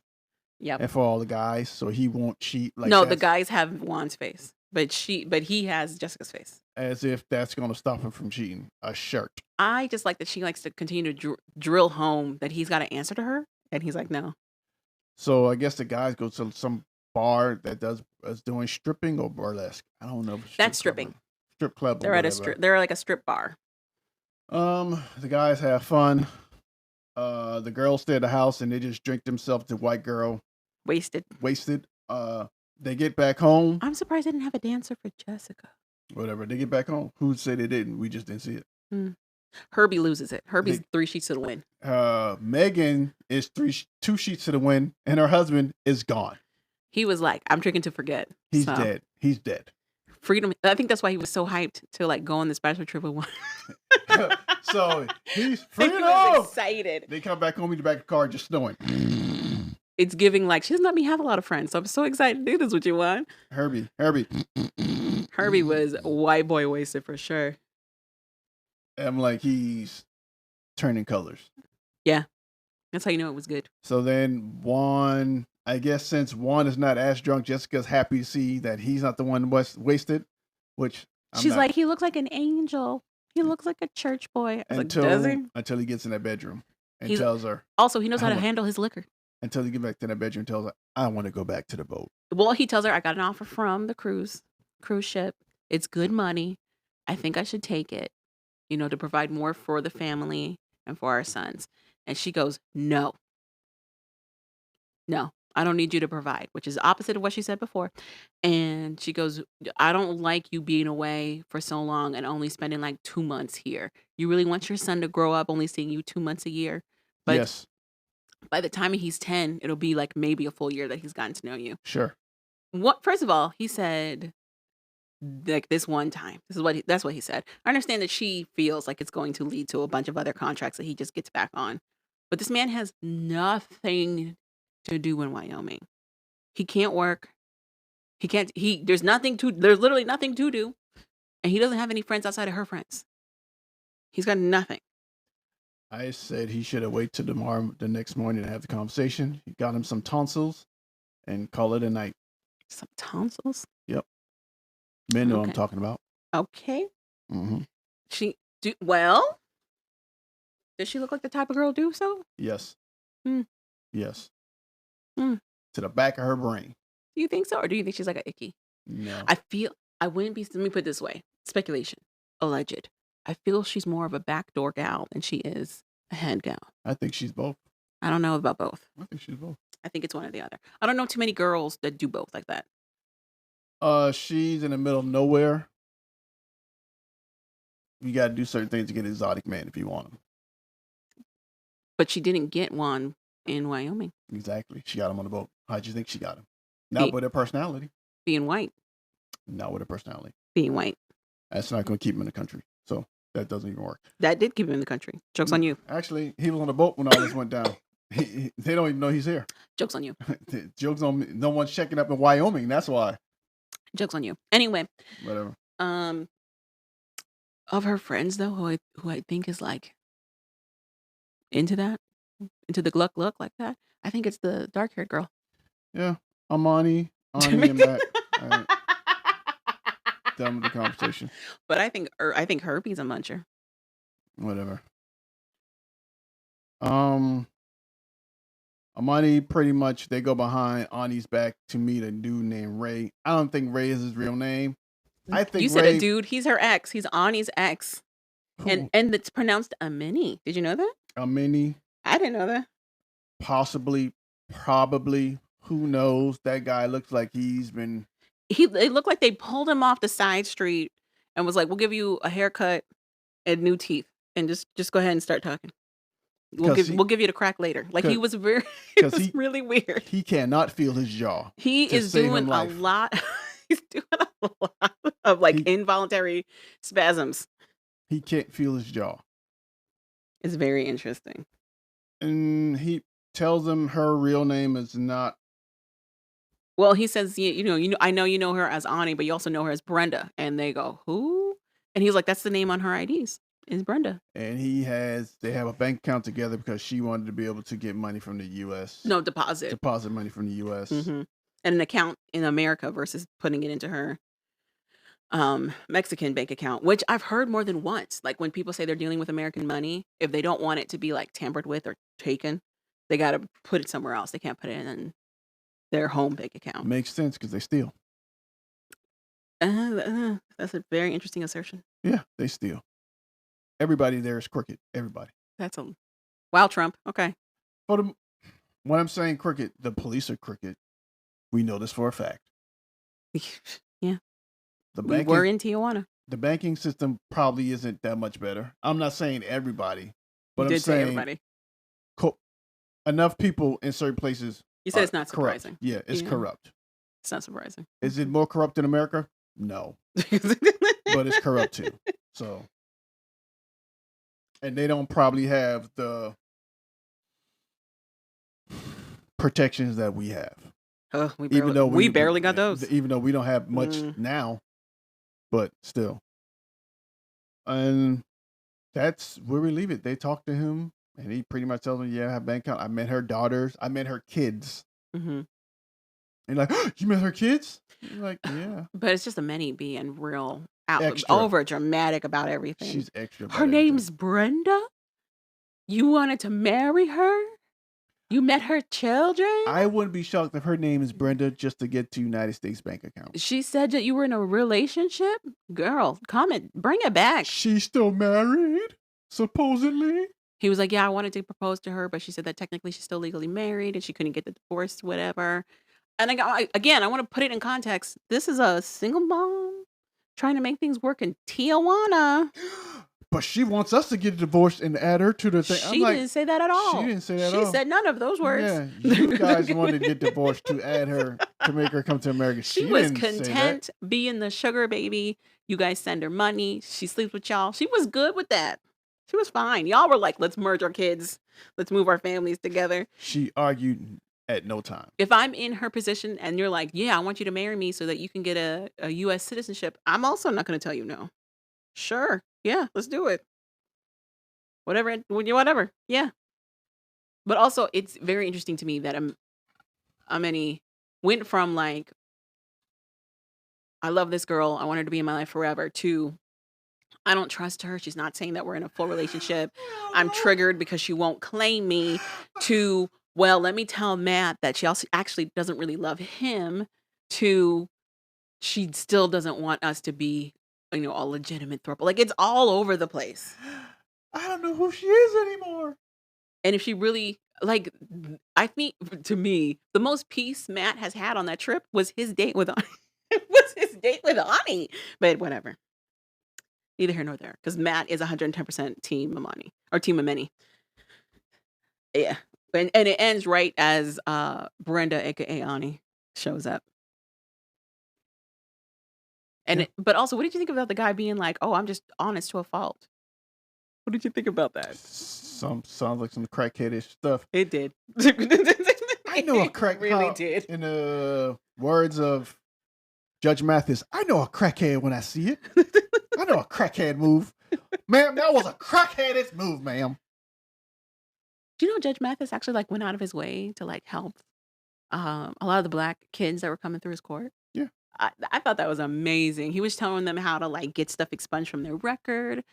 Yep. And for all the guys, so he won't cheat. The guys have Juan's face, but he has Jessica's face. As if that's going to stop him from cheating. A shirt. I just like that she likes to continue to drill home that he's got to answer to her, and he's like, no. So I guess the guys go to some bar that is doing stripping or burlesque. I don't know. That's stripping. Strip club. They're like a strip bar. The guys have fun. The girls stay at the house and they just drink themselves to white girl. Wasted. They get back home. I'm surprised they didn't have a dancer for Jessica. Whatever. They get back home. Who said they didn't? We just didn't see it. Herbie loses it. Herbie's 3 sheets to the win. Megan is 2 sheets to the win, and her husband is gone. He was like, I'm drinking to forget. He's dead. He's dead. Freedom. I think that's why he was so hyped to like go on this bachelor trip with one. So he's freedom. He was excited. They come back home in the back of the car just snowing. It's giving like, she doesn't let me have a lot of friends, so I'm so excited to do this with you, Juan. Herbie. Herbie was white boy wasted for sure. I'm like, he's turning colors. Yeah. That's how you know it was good. So then Juan, I guess since Juan is not as drunk, Jessica's happy to see that he's not the one wasted, which she's like, he looks like an angel. He looks like a church boy. Until he gets in that bedroom and tells her. Also, he knows how to handle his liquor. Until he gets back to that bedroom and tells her, I want to go back to the boat. Well, he tells her, I got an offer from the cruise ship. It's good money. I think I should take it, to provide more for the family and for our sons. And she goes, no, I don't need you to provide, which is opposite of what she said before. And she goes, I don't like you being away for so long and only spending like 2 months here. You really want your son to grow up only seeing you 2 months a year? But yes. By the time he's 10, it'll be like maybe a full year that he's gotten to know you. Sure. First of all, he said, like this one time, that's what he said. I understand that she feels like it's going to lead to a bunch of other contracts that he just gets back on. But this man has nothing to do in Wyoming. He can't work. There's literally nothing to do. And he doesn't have any friends outside of her friends. He's got nothing. I said he should have waited till the next morning to have the conversation. He got him some tonsils and call it a night. Some tonsils? Yep. Men know what I'm talking about. Okay. Mm-hmm. Does she look like the type of girl to do so? Yes. Yes. To the back of her brain. Do you think so? Or do you think she's like an icky? No. let me put it this way. Speculation. Alleged. I feel she's more of a backdoor gal than she is a head gal. I think she's both. I don't know about both. I think she's both. I think it's one or the other. I don't know too many girls that do both like that. She's in the middle of nowhere. You got to do certain things to get an exotic man if you want him. But she didn't get one in Wyoming. Exactly. She got him on the boat. How'd you think she got him? Not with her personality. Being white. Not with her personality. Being white. That's not going to keep him in the country. So that doesn't even work. That did keep him in the country. Joke's on you. Actually, he was on the boat when all this went down. They don't even know he's here. Joke's on you. Joke's on me. No one's checking up in Wyoming. That's why. Joke's on you. Anyway. Whatever. Of her friends though, who I think is like into that, into the gluck look like that, I think it's the dark haired girl. Yeah, Ani and Matt. Right. Done with the conversation. But I think Herbie's a muncher. Whatever. Amani pretty much they go behind Ani's back to meet a dude named Ray. I don't think Ray is his real name. I think you said a dude. He's her ex. He's Ani's ex, and it's pronounced Amini. Did you know that? Amini. I didn't know that. Possibly, probably. Who knows? That guy looks like he's been. It looked like they pulled him off the side street and was like, "We'll give you a haircut and new teeth, and just go ahead and start talking. We'll give you the crack later." Like he was really weird. He cannot feel his jaw. He is doing a lot. He's doing a lot of involuntary spasms. He can't feel his jaw. It's very interesting. And he tells him her real name is not. Well, he says, you know, I know you know her as Ani, but you also know her as Brenda. And they go, who? And he's like, that's the name on her IDs. Is Brenda. And they have a bank account together because she wanted to be able to get money from the U.S. No, deposit money from the U.S. Mm-hmm. And an account in America versus putting it into her Mexican bank account, which I've heard more than once. Like when people say they're dealing with American money, if they don't want it to be like tampered with or taken, they got to put it somewhere else. They can't put it in their home bank account. Makes sense because they steal. That's a very interesting assertion. Yeah, they steal. Everybody there is crooked. Everybody. Wow, Trump. Okay. But when I'm saying crooked, the police are crooked. We know this for a fact. Yeah. We're in Tijuana. The banking system probably isn't that much better. I'm not saying everybody, but I'm saying everybody. Enough people in certain places. You said it's not surprising. Corrupt. Yeah, it's corrupt. It's not surprising. Is it more corrupt in America? No. But it's corrupt too. So. And they don't probably have the protections that we have. We barely got those. Even though we don't have much now, but still. And that's where we leave it. They talk to him, and he pretty much tells them, yeah, I have bank account. I met her daughters. I met her kids. Mm-hmm. And like, oh, you met her kids? You're like, yeah. But it's just a many being real over dramatic about everything. She's extra. Her name's Brenda? You wanted to marry her? You met her children? I wouldn't be shocked if her name is Brenda just to get to United States bank account. She said that you were in a relationship? Girl, bring it back. She's still married, supposedly. He was like, yeah, I wanted to propose to her, but she said that technically she's still legally married and she couldn't get the divorce, whatever. And I want to put it in context. This is a single mom trying to make things work in Tijuana. But she wants us to get divorced and add her to the thing. She didn't say that at all. She didn't say that at all. She said none of those words. Yeah, you guys wanted to get divorced to add her, to make her come to America. She was content being the sugar baby. You guys send her money. She sleeps with y'all. She was good with that. She was fine. Y'all were like, let's merge our kids. Let's move our families together. She argued at no time. If I'm in her position and you're like, yeah, I want you to marry me so that you can get a U.S. citizenship, I'm also not going to tell you no. Sure. Yeah, let's do it. Whatever. Yeah. But also, it's very interesting to me that Amani went from like, I love this girl, I want her to be in my life forever, to I don't trust her. She's not saying that we're in a full relationship. I'm triggered because she won't claim me, to, well, let me tell Matt that she also actually doesn't really love him, to she still doesn't want us to be all legitimate throuple. Like, it's all over the place. I don't know who she is anymore. And if she really, like, I think, to me, the most peace Matt has had on that trip was his date with Ani. But whatever. Neither here nor there. Because Matt is 110% Team Amani. Or Team Ameni. Yeah. And it ends right as Brenda, aka Ani, shows up. And but also, what did you think about the guy being like, "Oh, I'm just honest to a fault"? What did you think about that? Sounds like some crackheadish stuff. It did. I know a crack. Really did. In the words of Judge Mathis, I know a crackhead when I see it. I know a crackhead move, ma'am. That was a crackheadish move, ma'am. Do you know Judge Mathis actually went out of his way to help a lot of the black kids that were coming through his court? Yeah. I thought that was amazing. He was telling them how to get stuff expunged from their record,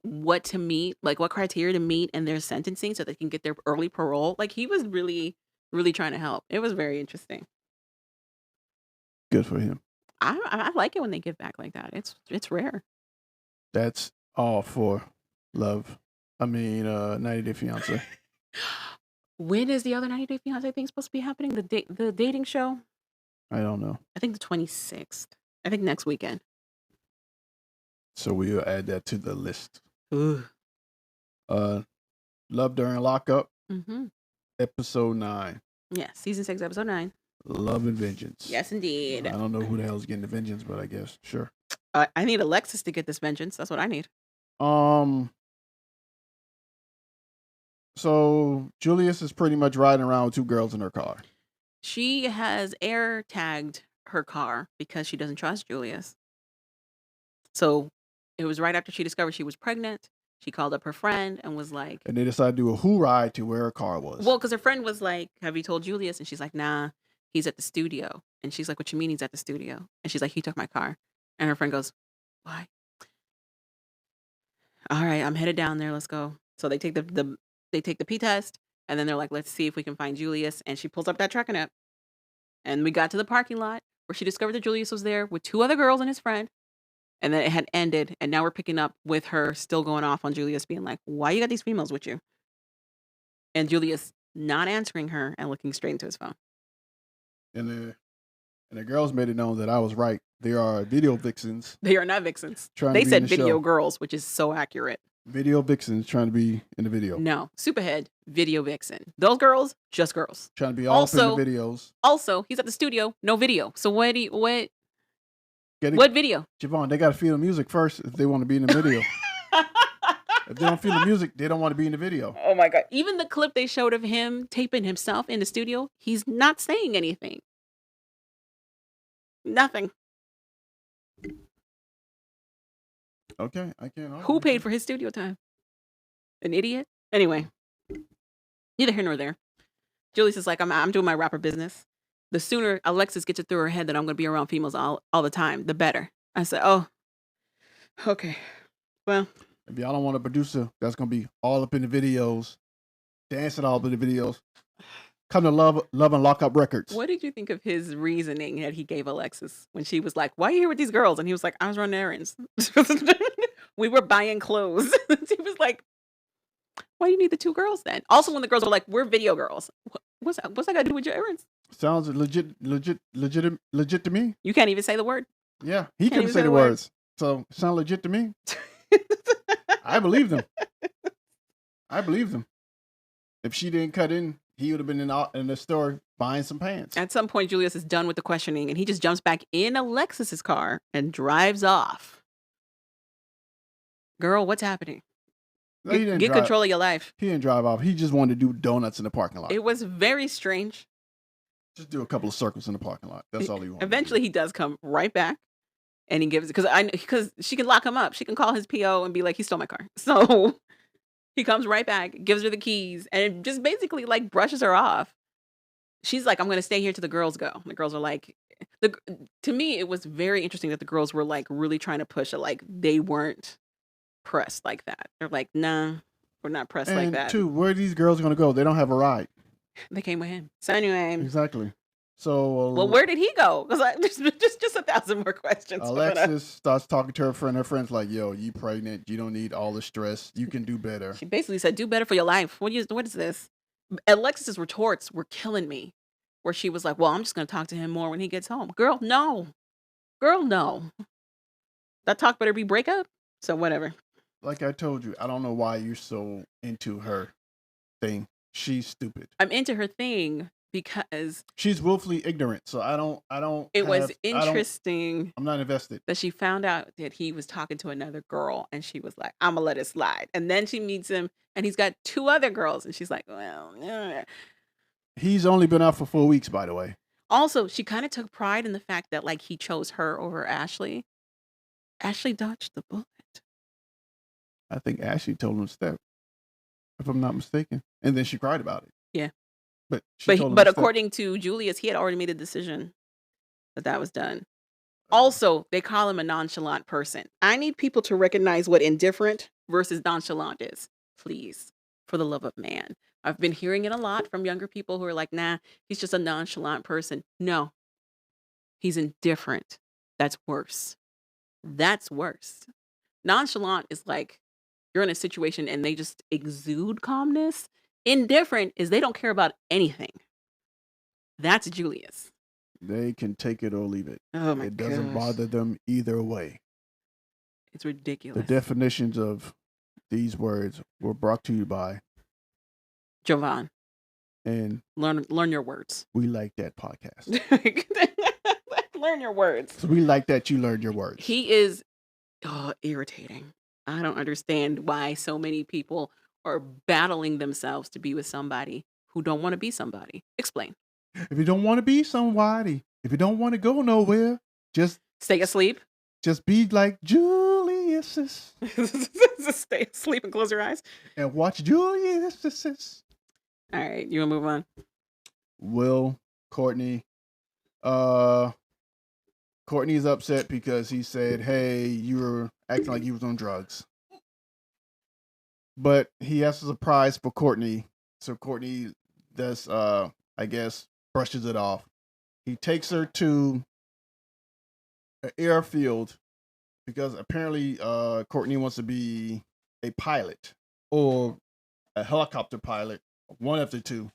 what to meet, what criteria to meet in their sentencing so they can get their early parole. He was really, really trying to help. It was very interesting. Good for him. I like it when they give back like that. It's rare. That's all for love. 90 Day Fiance. When is the other 90 Day Fiance thing supposed to be happening? The dating show? I don't know. I think the 26th. I think next weekend. So we'll add that to the list. Ooh. Love During Lockup. Mm-hmm. Episode 9. Yeah, season 6, episode 9. Love and Vengeance. Yes, indeed. I don't know who the hell is getting the vengeance, but I guess sure. I need Alexis to get this vengeance. That's what I need. So Julius is pretty much riding around with 2 girls in her car. She has air tagged her car because she doesn't trust Julius. So it was right after she discovered she was pregnant. She called up her friend and was like... And they decided to do a who ride to where her car was. Well, because her friend was like, "Have you told Julius?" And she's like, "Nah, he's at the studio." And she's like, "What you mean he's at the studio?" And she's like, "He took my car." And her friend goes, "Why?" "All right, I'm headed down there. Let's go." So they take the P test, and then they're like, "Let's see if we can find Julius." And she pulls up that tracking app. And we got to the parking lot where she discovered that Julius was there with 2 other girls and his friend. And then it had ended. And now we're picking up with her still going off on Julius, being like, "Why you got these females with you?" And Julius not answering her and looking straight into his phone. And the girls made it known that I was right. They are video vixens. They are not vixens. They said video girls, which is so accurate. Video vixens trying to be in the video. No, Superhead, video vixen. Those girls, just girls. Trying to be all up in the videos. Also, he's at the studio, no video. So what video? Javon, they got to feel the music first if they want to be in the video. If they don't feel the music, they don't want to be in the video. Oh my God. Even the clip they showed of him taping himself in the studio, he's not saying anything. Nothing. Okay, I can't. Who paid for his studio time? An idiot? Anyway, neither here nor there. Julius is like, I'm doing my rapper business. The sooner Alexis gets it through her head that I'm going to be around females all the time, the better. I said, oh, okay. Well. If y'all don't want a producer that's going to be all up in the videos, dancing all up in the videos, come to Love and Lockup Records. What did you think of his reasoning that he gave Alexis when she was like, "Why are you here with these girls?" And he was like, "I was running errands. We were buying clothes." She was like, "Why do you need the 2 girls then?" Also, when the girls were like, "We're video girls." What's that got to do with your errands? Sounds legit to me. You can't even say the word. Yeah, he couldn't say the words. So it sounds legit to me. I believe them. If she didn't cut in, he would have been in the store buying some pants. At some point, Julius is done with the questioning, and he just jumps back in Alexis's car and drives off. Girl, what's happening? No, get control of your life. He didn't drive off. He just wanted to do donuts in the parking lot. It was very strange. Just do a couple of circles in the parking lot. That's all he wanted. Eventually, he does come right back, and he gives because she can lock him up. She can call his PO and be like, "He stole my car." So he comes right back, gives her the keys, and it just basically brushes her off. She's like, "I'm going to stay here till the girls go." The girls are like, to me, it was very interesting that the girls were really trying to push it. They weren't pressed like that. They're like, "Nah, we're not pressed like that." And 2, where are these girls going to go? They don't have a ride. They came with him. So anyway. Exactly. So Well, where did he go? Because there's just 1,000 more questions. Alexis starts talking to her friend. Her friend's like, "Yo, you pregnant? You don't need all the stress. You can do better." She basically said, "Do better for your life." What is this? Alexis's retorts were killing me, where she was like, "Well, I'm just going to talk to him more when he gets home." Girl, no. Girl, no. That talk better be breakup. So whatever. Like I told you, I don't know why you're so into her thing. She's stupid. I'm into her thing because she's willfully ignorant. So I don't. It was interesting. I'm not invested. That she found out that he was talking to another girl, and she was like, "I'm gonna let it slide." And then she meets him, and he's got 2 other girls, and she's like, "Well, yeah." He's only been out for 4 weeks, by the way. Also, she kind of took pride in the fact that like he chose her over Ashley. Ashley dodged the bullet. I think Ashley told him to step, if I'm not mistaken, and then she cried about it. Yeah, but according to Julius, he had already made a decision that was done. Also, they call him a nonchalant person. I need people to recognize what indifferent versus nonchalant is, please, for the love of man. I've been hearing it a lot from younger people who are like, "Nah, he's just a nonchalant person." No, he's indifferent. That's worse. That's worse. Nonchalant is like you're in a situation and they just exude calmness. Indifferent is they don't care about anything. That's Julius. They can take it or leave it. Oh my It doesn't bother them either way. It's ridiculous. The definitions of these words were brought to you by Jovan. And learn your words. We like that podcast. Learn your words. So we like that you learned your words. He is irritating. I don't understand why so many people are battling themselves to be with somebody who don't want to be somebody. Explain. If you don't want to be somebody, if you don't want to go nowhere, just stay asleep. Just be like Julius. Just stay asleep and close your eyes. And watch Julius. All right, you want to move on? Will, Courtney. Courtney's upset because he said, "Hey, you were acting like you was on drugs." But he has a surprise for Courtney. So Courtney does, I guess, brushes it off. He takes her to an airfield because apparently Courtney wants to be a pilot or a helicopter pilot, one of the two.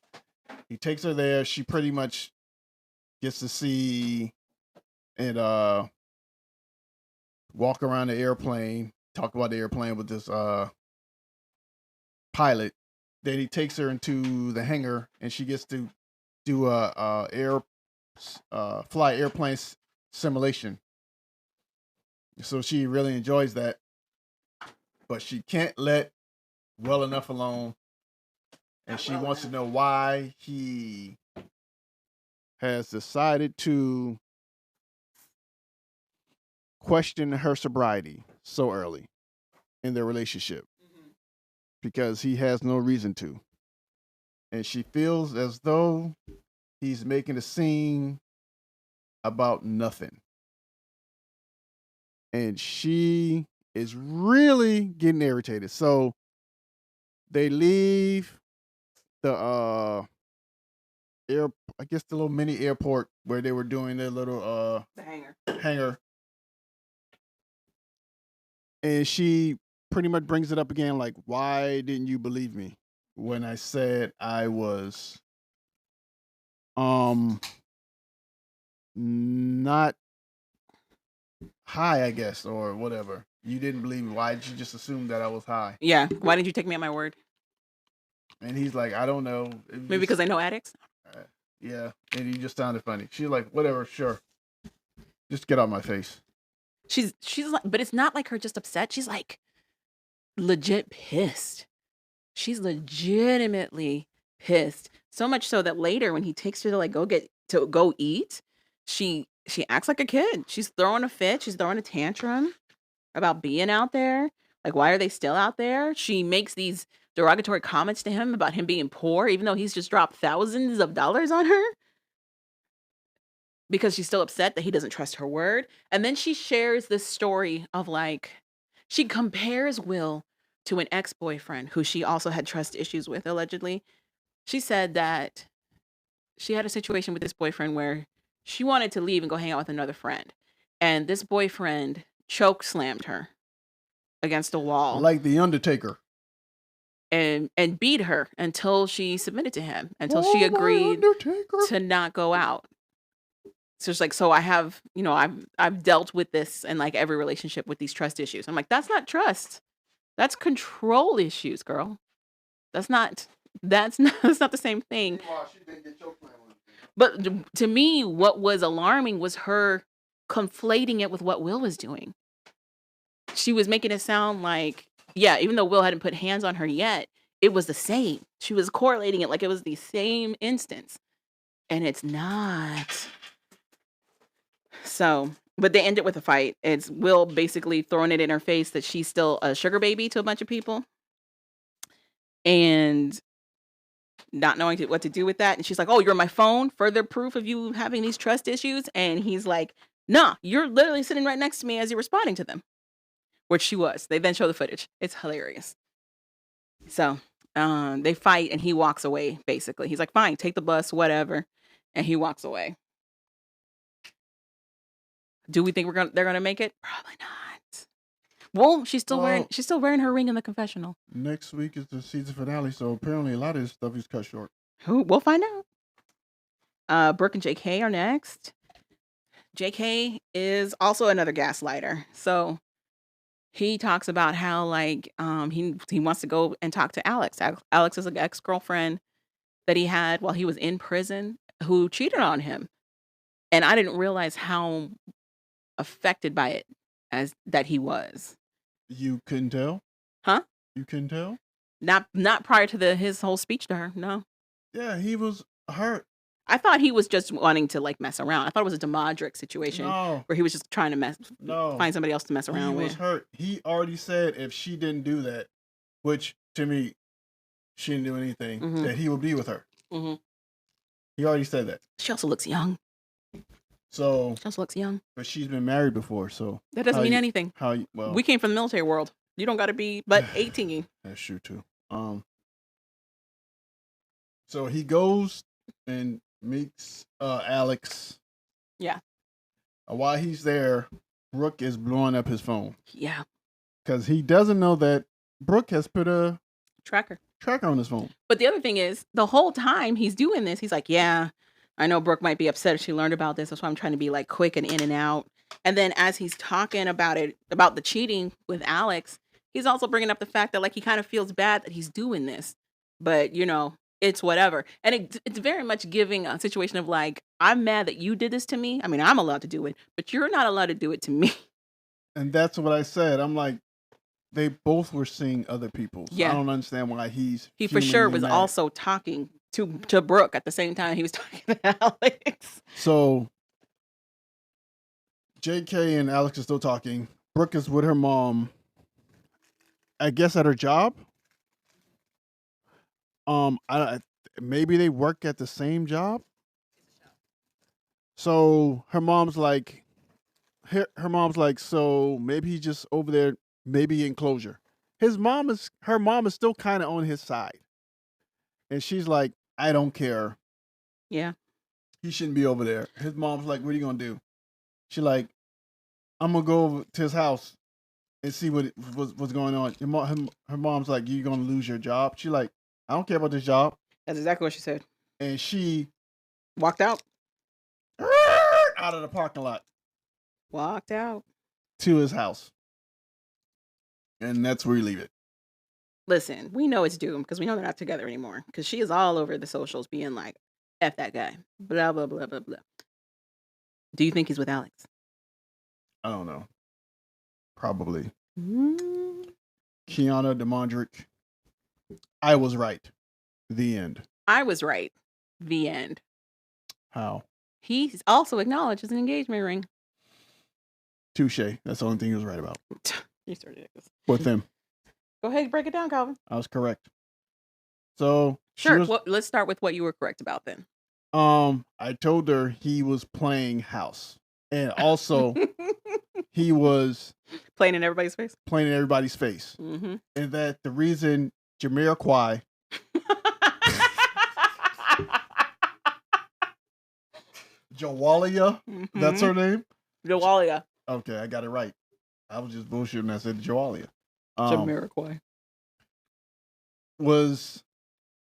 He takes her there. She pretty much gets to see and walk around the airplane, talk about the airplane with this pilot. Then he takes her into the hangar and she gets to do a fly airplane simulation. So she really enjoys that, but she can't let well enough alone, and she wants to know why he has decided to question her sobriety so early in their relationship, because he has no reason to, and she feels as though he's making a scene about nothing. And she is really getting irritated. So they leave the the little mini airport where they were doing their little the hangar. And she pretty much brings it up again, like, why didn't you believe me when I said I was not high, I guess, or whatever. You didn't believe me. Why did you just assume that I was high? Yeah. Why didn't you take me at my word? And he's like, I don't know. Maybe because I know addicts? Yeah. And he just sounded funny. She's like, whatever, sure. Just get out my face. She's like, but it's not like her just upset. She's like legit pissed. She's legitimately pissed. So much so that later when he takes her to like go eat, she acts like a kid. She's throwing a fit. She's throwing a tantrum about being out there. Like, why are they still out there? She makes these derogatory comments to him about him being poor, even though he's just dropped thousands of dollars on her. Because she's still upset that he doesn't trust her word. And then she shares this story of like, she compares Will to an ex-boyfriend who she also had trust issues with, allegedly. She said that she had a situation with this boyfriend where she wanted to leave and go hang out with another friend. And this boyfriend choke slammed her against a wall Like the Undertaker. and beat her until she submitted to him, until Oh, she my agreed Undertaker. to not go out. So it's like, so I have, I've dealt with this in like every relationship with these trust issues. I'm like, that's not trust. That's control issues, girl. That's not that's not the same thing. Meanwhile, she didn't get choke slammed. But to me, what was alarming was her conflating it with what Will was doing. She was making it sound like, yeah, even though Will hadn't put hands on her yet, it was the same. She was correlating it like it was the same instance. And it's not. So, but they ended with a fight. It's Will basically throwing it in her face that she's still a sugar baby to a bunch of people. And not knowing what to do with that. And she's like, oh, you're on my phone? Further proof of you having these trust issues? And he's like, nah, you're literally sitting right next to me as you're responding to them. Which she was. They then show the footage. It's hilarious. So they fight and he walks away, basically. He's like, fine, take the bus, whatever. And he walks away. Do we think they're gonna make it? Probably not. Well, she's still wearing her ring in the confessional. Next week is the season finale, so apparently a lot of this stuff is cut short. We'll find out. Brooke and JK are next. JK is also another gaslighter. So he talks about how like he wants to go and talk to Alex. Alex is an ex-girlfriend that he had while he was in prison who cheated on him. And I didn't realize how affected by it as that he was. You couldn't tell? Huh? You couldn't tell? Not prior to his whole speech to her, no. Yeah, he was hurt. I thought he was just wanting to like mess around. I thought it was a Demodric situation where he was just trying to find somebody else to mess around with. He was hurt. He already said if she didn't do that, which to me, she didn't do anything, that he would be with her. Mm-hmm. He already said that. She also looks young. So she also looks young. But she's been married before, so that doesn't mean anything. Well, we came from the military world. You don't got to be but 18. That's true too. So he goes and meets Alex. Yeah. While he's there, Brooke is blowing up his phone. Yeah. Because he doesn't know that Brooke has put a tracker on his phone. But the other thing is, the whole time he's doing this, he's like, yeah, I know Brooke might be upset if she learned about this. That's why I'm trying to be like quick and in and out. And then as he's talking about the cheating with Alex, he's also bringing up the fact that like he kind of feels bad that he's doing this. But, it's whatever. And it's very much giving a situation of like, I'm mad that you did this to me. I mean, I'm allowed to do it, but you're not allowed to do it to me. And that's what I said. I'm like, they both were seeing other people. So yeah. I don't understand why he for sure was mad. Also talking to Brooke at the same time he was talking to Alex. So JK and Alex are still talking. Brooke is with her mom, I guess at her job. Maybe they work at the same job. So her mom's like, so maybe he's just over there, maybe in closure. Her mom is still kind of on his side. And she's like, I don't care. Yeah. He shouldn't be over there. His mom's like, what are you going to do? She's like, I'm going to go over to his house and see what's going on. Her mom's like, you're going to lose your job. She's like, I don't care about this job. That's exactly what she said. And she walked out of the parking lot. Walked out to his house. And that's where you leave it. Listen, we know it's doomed because we know they're not together anymore. Because she is all over the socials being like, F that guy. Blah, blah, blah, blah, blah. Do you think he's with Alex? I don't know. Probably. Kiana DeMondrick. I was right. The end. I was right. The end. How? He's also acknowledged as an engagement ring. Touche. That's the only thing he was right about. You're so ridiculous. With him. Go ahead and break it down, Calvin. I was correct. So sure. Let's start with what you were correct about then. I told her he was playing house. And also he was playing in everybody's face. Mm-hmm. And that the reason Jamiroquai Joalia. That's her name. Joalia. Okay, I got it right. I was just bullshitting. I said Joalia. Jamiroquai.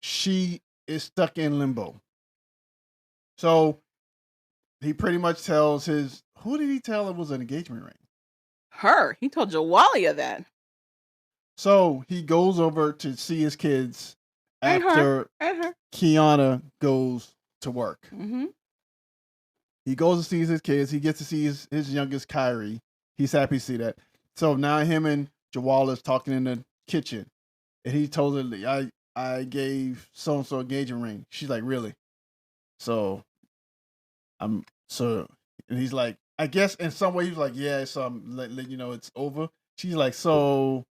She is stuck in limbo. So he pretty much tells who did he tell it was an engagement ring? Her. He told Joalia that. So he goes over to see his kids after Kiana goes to work. Mm-hmm. He goes and sees his kids. He gets to see his youngest, Kyrie. He's happy to see that. So now him and Joalia's talking in the kitchen. And he told her, I gave so-and-so engagement ring. She's like, really? And he's like, I guess in some way he's like, yeah, so I'm letting you know it's over. She's like, so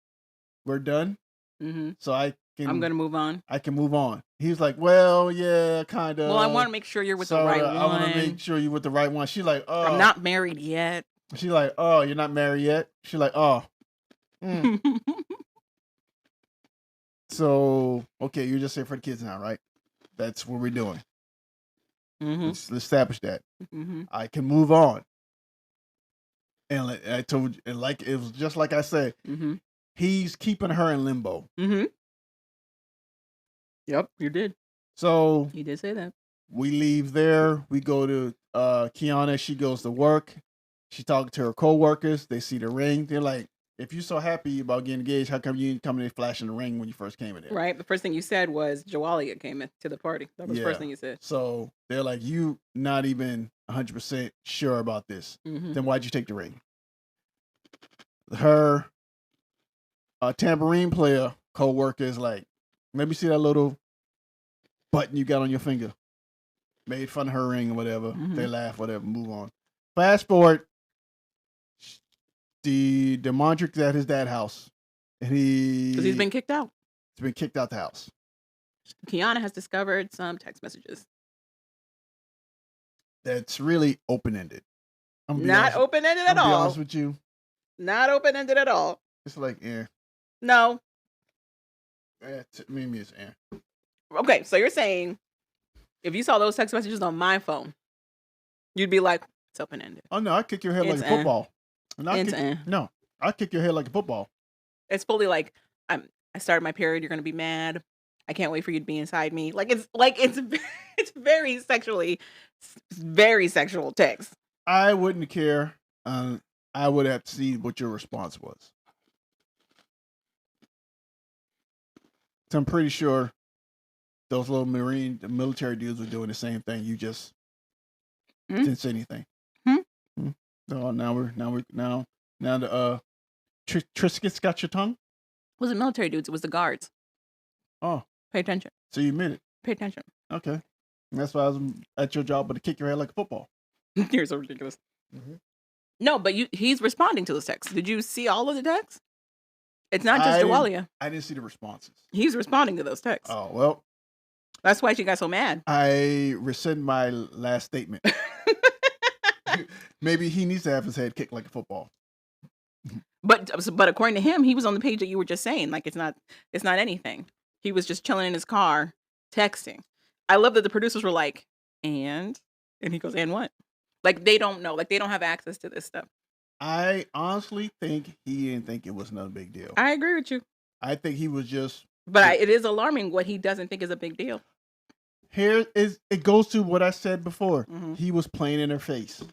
we're done? Mm-hmm. So I'm going to move on. I can move on. He's like, well, yeah, kind of. Well, I want to make sure you're with the right one. I want to make sure you're with the right one. She's like, oh. I'm not married yet. She's like, oh, you're not married yet? She's like, oh. So, okay, you're just here for the kids now, right? That's what we're doing. Mm-hmm. Let's establish that. Mm-hmm. I can move on. And I told you, and like it was just like I said, he's keeping her in limbo. Mm-hmm. Yep, you did. So he did say that. We leave there. We go to Kiana. She goes to work. She talking to her coworkers. They see the ring. They're like, if you're so happy about getting engaged, how come you didn't come in flashing the ring when you first came in there? Right. The first thing you said was Joalia came in to the party. That was the first thing you said. So they're like, you not even 100% sure about this. Then why'd you take the ring? Her tambourine player co-worker is like, let me see that little button you got on your finger. Made fun of her ring or whatever. They laugh, whatever, move on. Fast forward, the Mondrik's at his dad's house. And because he's been kicked out. He's been kicked out the house. Kiana has discovered some text messages. That's really open-ended. Not open-ended at all. I'll be honest with you. Not open-ended at all. It's like, No. Me, it's eh. Okay, so you're saying if you saw those text messages on my phone, you'd be like, it's open-ended. Oh, no, I'd kick your head like a football. No, I'd kick your head like a football. It's fully like, I started my period, you're going to be mad. I can't wait for you to be inside me. It's very sexual text. I wouldn't care. I would have to see what your response was. So I'm pretty sure those little military dudes were doing the same thing. You just didn't say anything. So now the Triscuits got your tongue? It wasn't military dudes, it was the guards. Oh. Pay attention. So you admit it? Pay attention. Okay. And that's why I was at your job, but to kick your head like a football. You're so ridiculous. No, but he's responding to those texts. Did you see all of the texts? It's not just Joalia. I didn't see the responses. He's responding to those texts. Oh, well. That's why she got so mad. I rescind my last statement. Maybe he needs to have his head kicked like a football. But according to him, he was on the page that you were just saying. Like, it's not anything. He was just chilling in his car, texting. I love that the producers were like, and he goes, and what? Like, they don't know. Like, they don't have access to this stuff. I honestly think he didn't think it was no big deal. I agree with you. I think he was just... But it is alarming what he doesn't think is a big deal. It goes to what I said before. He was playing in her face.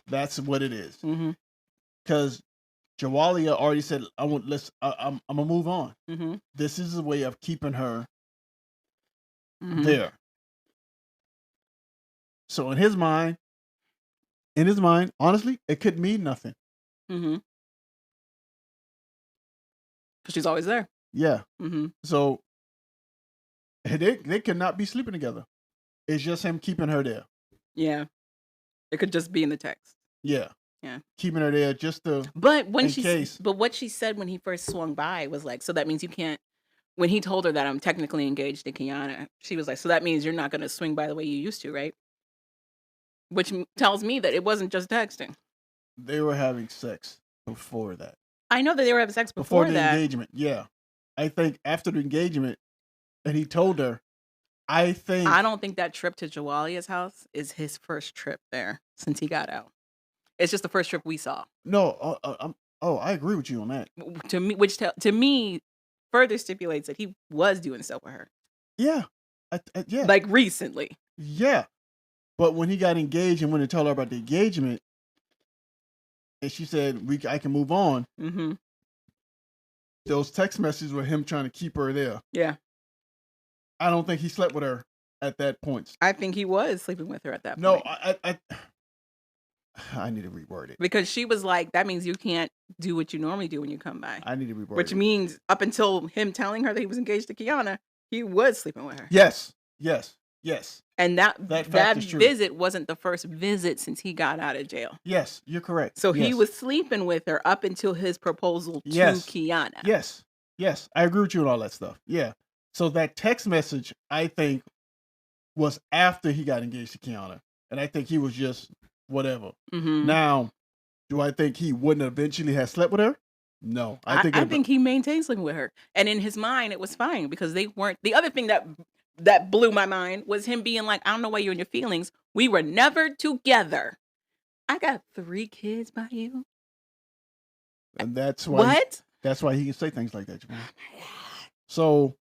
That's what it is. Because Joalia already said, I'm going to move on. This is a way of keeping her there. So in his mind, honestly, it could mean nothing. Because she's always there. Yeah. So they could not be sleeping together. It's just him keeping her there. Yeah. It could just be in the text. Yeah. Yeah. Keeping her there just to... But what she said when he first swung by was like, so that means you can't... When he told her that I'm technically engaged to Kiana, she was like, so that means you're not going to swing by the way you used to, right? Which tells me that it wasn't just texting. They were having sex before that. I know that they were having sex before the that. engagement, yeah. I think after the engagement, and he told her, I think I don't think that trip to Jawalia's house is his first trip there since he got out. It's just the first trip we saw. no. I agree with you on that. To me, which to me further stipulates that he was doing stuff with her, Yeah, yeah, like recently. yeah. But when he got engaged and when they told her about the engagement, and she said I can move on. Mm-hmm. Those text messages were him trying to keep her there. Yeah, I don't think he slept with her at that point. I think he was sleeping with her at that point. No, I need to reword it. Because she was like, that means you can't do what you normally do when you come by. I need to reword Which it. means up until him telling her that he was engaged to Kiana, he was sleeping with her. Yes. And that fact is true. visit wasn't the first visit since he got out of jail. Yes, you're correct. So yes. he was sleeping with her up until his proposal to Kiana. Yes, I agree with you on all that stuff. Yeah. So that text message, I think, was after he got engaged to Kiana. And I think he was just whatever. Mm-hmm. Now, do I think he wouldn't eventually have slept with her? No. I think he maintained sleeping with her. And in his mind, it was fine because they weren't. The other thing that blew my mind was him being like, I don't know why you're in your feelings. We were never together. I got 3 kids by you. And that's why. What? That's why he can say things like that, Jamal. So.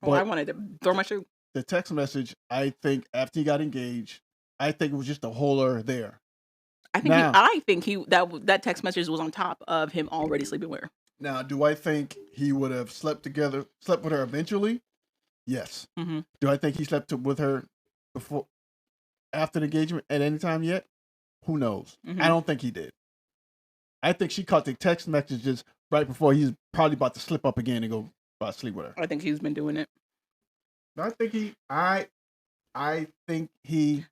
I wanted to throw my shoe. The text message, I think, after he got engaged, I think it was just a holler there. I think that text message was on top of him already sleeping with her. Now, do I think he would have slept with her eventually? Yes. Mm-hmm. Do I think he slept with her after the engagement at any time yet? Who knows? Mm-hmm. I don't think he did. I think she caught the text messages right before he's probably about to slip up again and go sleep with her. I think he's been doing it. I think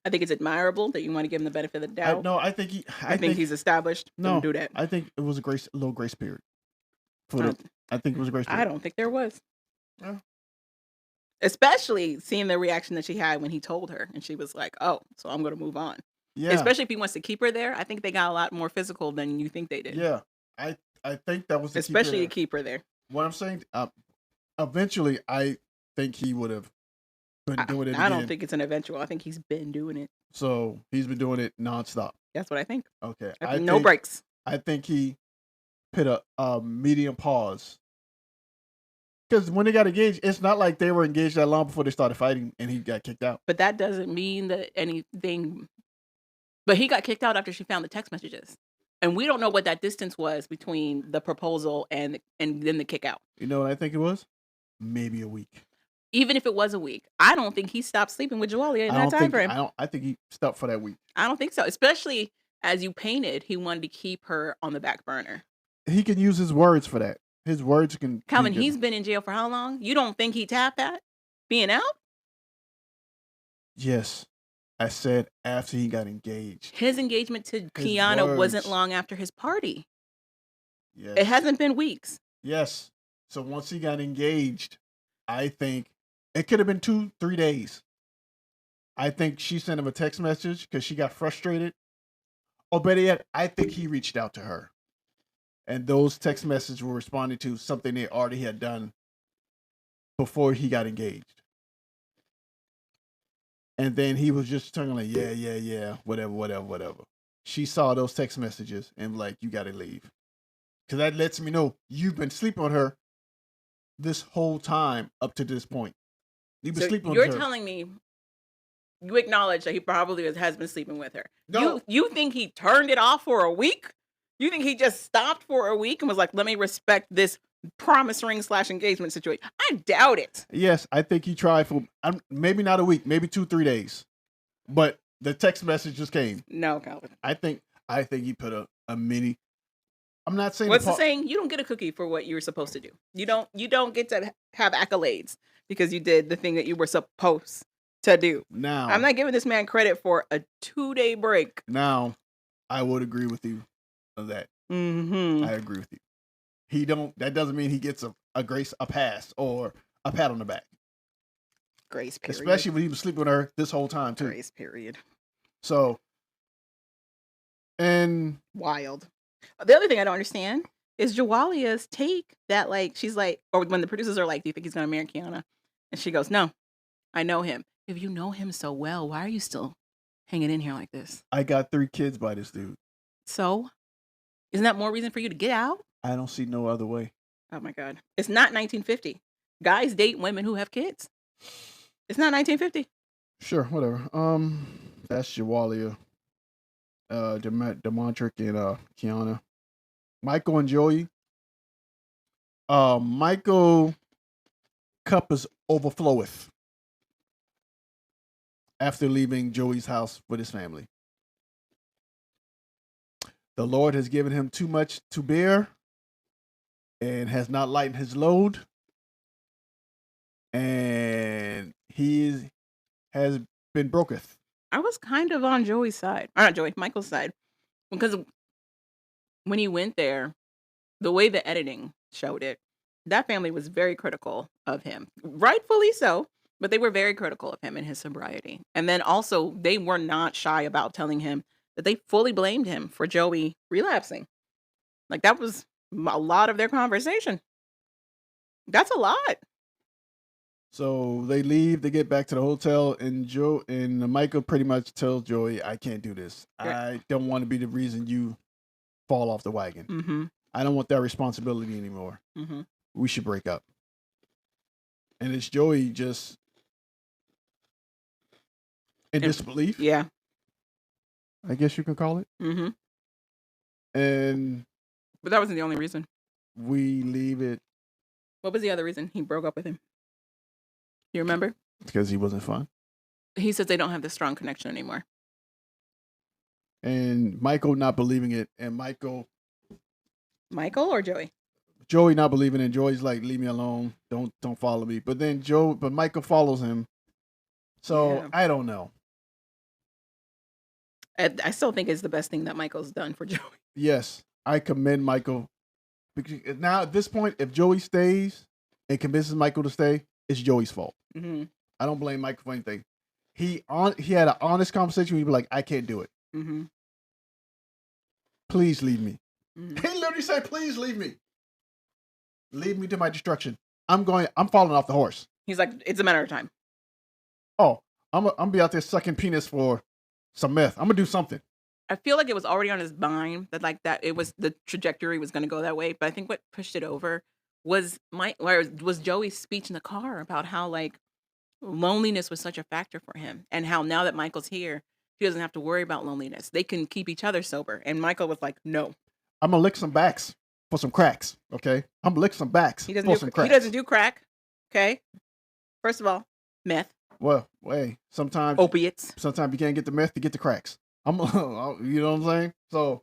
it's admirable that you want to give him the benefit of the doubt. I think he's established. No, don't do that. I think it was a little grace period. I think it was a grace period. I don't think there was. Yeah. Especially seeing the reaction that she had when he told her, and she was like, "Oh, so I'm going to move on." Yeah. Especially if he wants to keep her there, I think they got a lot more physical than you think they did. Yeah, I think that was especially to keep her there. What I'm saying, eventually, I think he would have been doing it again. I don't think it's an eventual. I think he's been doing it. So he's been doing it nonstop. That's what I think. Okay, no breaks. I think he put a medium pause. Because when they got engaged, it's not like they were engaged that long before they started fighting and he got kicked out. But that doesn't mean that anything. But he got kicked out after she found the text messages. And we don't know what that distance was between the proposal and then the kick out. You know what I think it was? Maybe a week. Even if it was a week, I don't think he stopped sleeping with Joalia in that time frame. I think he stopped for that week. I don't think so. Especially as you painted, he wanted to keep her on the back burner. He can use his words for that. His words can. Calvin, he's been in jail for how long? You don't think he tapped that? Being out? Yes. I said after he got engaged. His engagement to Kiana wasn't long after his party. Yes. It hasn't been weeks. Yes. So once he got engaged, I think it could have been 2-3 days. I think she sent him a text message because she got frustrated. Or better yet, I think he reached out to her. And those text messages were responding to something they already had done before he got engaged. And then he was just talking like, yeah, whatever. She saw those text messages and like, you got to leave. Because that lets me know you've been sleeping on her this whole time up to this point. You've been sleeping on her. You're telling me you acknowledge that he probably has been sleeping with her. No. You think he turned it off for a week? You think he just stopped for a week and was like, let me respect this promise ring / engagement situation? I doubt it. Yes, I think he tried for maybe not a week, maybe 2-3 days. But the text message just came. No, Calvin. I think he put a mini. I'm not saying what's the saying? You don't get a cookie for what you're supposed to do. You don't get to have accolades because you did the thing that you were supposed to do. Now I'm not giving this man credit for a 2-day break. Now, I would agree with you on that. Mm-hmm. I agree with you. That doesn't mean he gets a pass or a pat on the back. Grace period. Especially when he was sleeping with her this whole time too. Grace period. So, and wild. The other thing I don't understand is Jawalia's take that like she's like, or when the producers are like, "Do you think he's gonna marry Kiana?" And she goes, "No." I know him. If you know him so well, why are you still hanging in here like this? I got 3 kids by this dude. So, isn't that more reason for you to get out? I don't see no other way. Oh my God. It's not 1950. Guys date women who have kids. It's not 1950. Sure, whatever. That's Shawalia, Demontric, and Kiana. Michael and Joey. Michael cup is overfloweth after leaving Joey's house with his family. The Lord has given him too much to bear and has not lightened his load. And he has been broketh. I was kind of on Joey's side. Or not Joey, Michael's side. Because when he went there, the way the editing showed it, that family was very critical of him. Rightfully so, but they were very critical of him and his sobriety. And then also, they were not shy about telling him that they fully blamed him for Joey relapsing. Like, that was a lot of their conversation. That's a lot. So they leave, they get back to the hotel, and Michael pretty much tells Joey, I can't do this. Yeah. I don't want to be the reason you fall off the wagon. Mm-hmm. I don't want that responsibility anymore. Mm-hmm. We should break up. And it's Joey just in disbelief. Yeah. I guess you can call it. Mm-hmm. And But that wasn't the only reason. we leave it What was the other reason he broke up with him? You remember? because he wasn't fun. He says they don't have this strong connection anymore. And Michael not believing it, and Michael or Joey? Joey not believing it. Joey's like, leave me alone. Don't follow me. But then Michael follows him. So Yeah. I don't know. I still think it's the best thing that Michael's done for Joey. Yes, I commend Michael. Because now at this point, if Joey stays and convinces Michael to stay, it's Joey's fault. Mm-hmm. I don't blame Michael for anything. He had an honest conversation. He'd be like, I can't do it. Mm-hmm. Please leave me. Mm-hmm. He literally said, please leave me. Leave me to my destruction. I'm falling off the horse. He's like, it's a matter of time. Oh, I'm gonna be out there sucking penis for some meth. I'm gonna do something. I feel like it was already on his mind that it was the trajectory was going to go that way. But I think what pushed it over was Joey's speech in the car about how like loneliness was such a factor for him, and how now that Michael's here, he doesn't have to worry about loneliness. They can keep each other sober. And Michael was like, no, I'm gonna lick some backs for some cracks. Okay, I'm gonna lick some backs he for doesn't some do, cracks. he doesn't do crack. Okay, first of all, meth, Well, hey, sometimes opiates. you can't get the meth to get the cracks. You know what I'm saying? So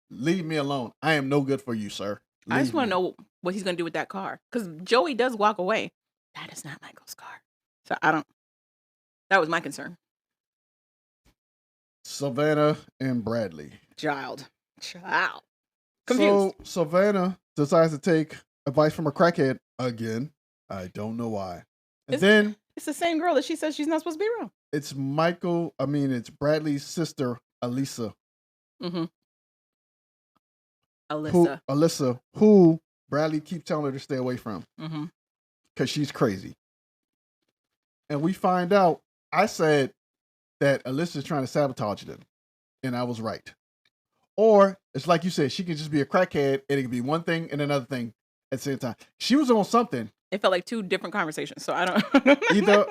leave me alone. I am no good for you, sir. I just want me. to know what he's going to do with that car, because Joey does walk away. That is not Michael's car. So that was my concern. Savannah and Bradley. Child. So Confused. Savannah decides to take advice from a crackhead again. I don't know why. And It's- then It's the same girl that she says she's not supposed to be around. it's Bradley's sister, Alisa. Mm-hmm. Alyssa. Who Bradley keeps telling her to stay away from Mm-hmm. because she's crazy. And we find out, I said that Alyssa's trying to sabotage them. And I was right. Or it's like you said, she can just be a crackhead and it can be one thing and another thing at the same time. She was on something. It felt like two different conversations. So I don't Either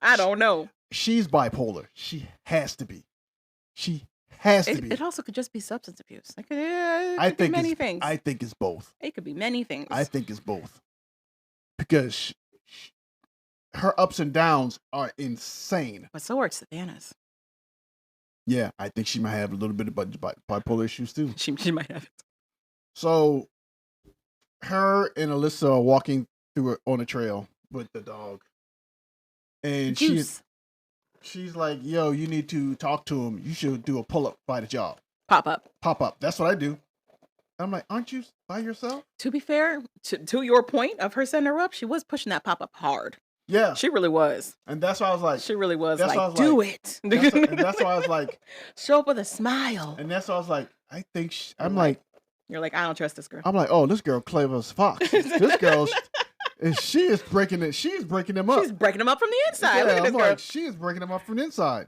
I don't know. she's bipolar. She has to be. She has to be. It also could just be substance abuse. Like, it I could be think many things. I think it's both. It could be many things. I think it's both. Because her ups and downs are insane. But so are Savannah's. Yeah, I think she might have a little bit of bipolar issues too. She might have it. So, her and Alyssa are walking on a trail with the dog, and Juice. she's like, "Yo, you need to talk to him. You should do a pull up by the job. Pop up. That's what I do." I'm like, "Aren't you by yourself?" To be fair, to your point of her setting her up, she was pushing that pop up hard. Yeah, She really was. and that's why I was like, She really was That's why I like, was do like- it. and that's why I was like, Show up with a smile. and that's why I was like, I think You're like, I don't trust this girl. I'm like, oh, this girl clever as fox. This girl's And she is breaking it. She is breaking them up. She's breaking them up from the inside. Look Yeah, at I'm this girl. like, she is breaking them up from the inside.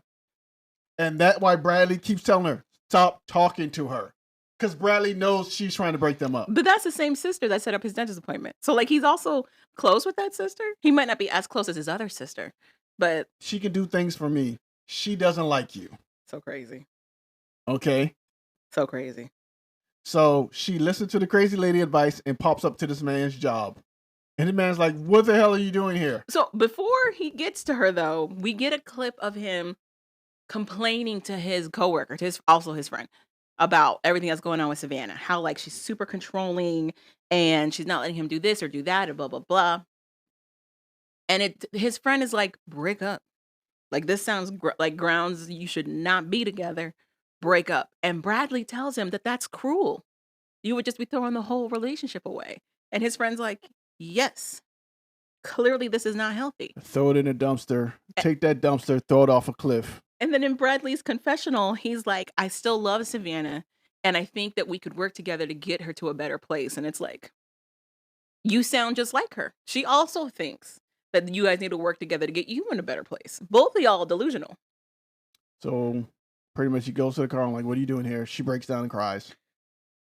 And that's why Bradley keeps telling her, stop talking to her. Because Bradley knows she's trying to break them up. But that's the same sister that set up his dentist appointment. So, like, he's also close with that sister. He might not be as close as his other sister, but She can do things for me. She doesn't like you. so crazy. Okay? So crazy. So she listens to the crazy lady advice and pops up to this man's job. And the man's like, what the hell are you doing here? So before he gets to her, though, we get a clip of him complaining to his coworker, also his friend, about everything that's going on with Savannah. How, like, she's super controlling and she's not letting him do this or do that and blah, blah, blah. And his friend is like, break up. Like, this sounds like grounds you should not be together. Break up. And Bradley tells him that that's cruel. You would just be throwing the whole relationship away. And his friend's like, yes, clearly this is not healthy. Throw it in a dumpster. Take that dumpster, throw it off a cliff. And then in Bradley's confessional, he's like, I still love Savannah. And I think that we could work together to get her to a better place. And it's like, you sound just like her. She also thinks that you guys need to work together to get you in a better place. Both of y'all delusional. So pretty much he goes to the car and like, what are you doing here? She breaks down and cries.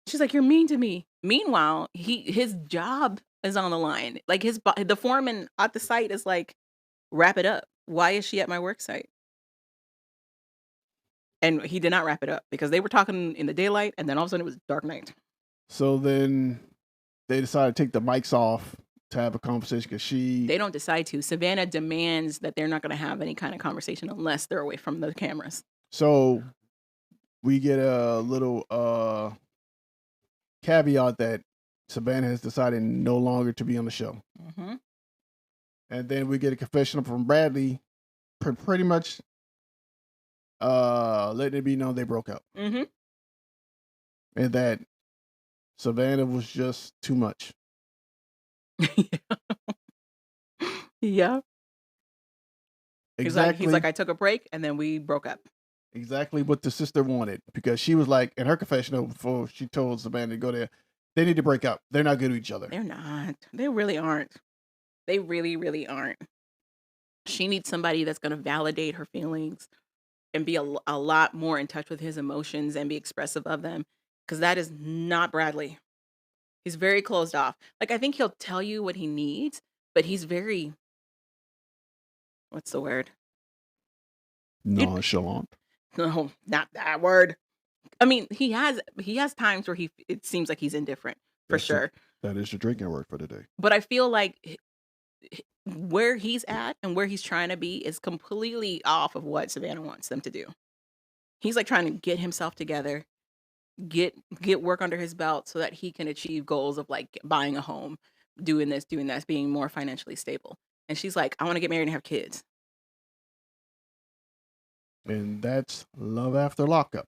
She's like, you're mean to me. Meanwhile, his job is on the line. Like, the foreman at the site is like, wrap it up. Why is she at my work site? And he did not wrap it up because they were talking in the daylight, and then all of a sudden it was dark night. So then they decide to take the mics off to have a conversation because They don't decide to. Savannah demands that they're not going to have any kind of conversation unless they're away from the cameras. So we get a little caveat that Savannah has decided no longer to be on the show. Mm-hmm. And then we get a confessional from Bradley pretty much letting it be known they broke up. Mm-hmm. And that Savannah was just too much. Yeah. Exactly. He's like, I took a break and then we broke up. Exactly what the sister wanted, because she was like, in her confessional before she told Savannah to go there, they need to break up. They're not good to each other. They're not. They really aren't. They really, really aren't. She needs somebody that's going to validate her feelings and be a lot more in touch with his emotions and be expressive of them, because that is not Bradley. He's very closed off. Like, I think he'll tell you what he needs, but he's very, what's the word? Nonchalant. No, not that word. I mean, he has times where it seems like he's indifferent, for sure. That is your drinking word for today. But I feel like where he's at and where he's trying to be is completely off of what Savannah wants them to do. He's like trying to get himself together, get work under his belt so that he can achieve goals of like buying a home, doing this, being more financially stable. And she's like, I want to get married and have kids. And that's love after lockup.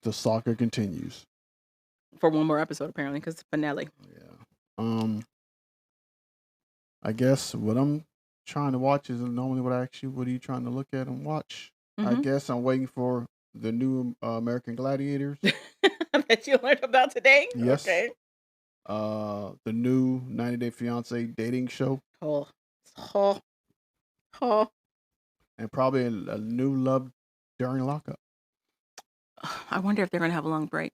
The saga continues. For one more episode, apparently, because it's finale. Yeah. I guess what I'm trying to watch is normally what are you trying to look at and watch? I guess I'm waiting for the new American Gladiators. That you learned about today? Yes. Okay. The new 90 Day Fiance dating show. Oh. And probably a new Love During Lockup. I wonder if they're going to have a long break.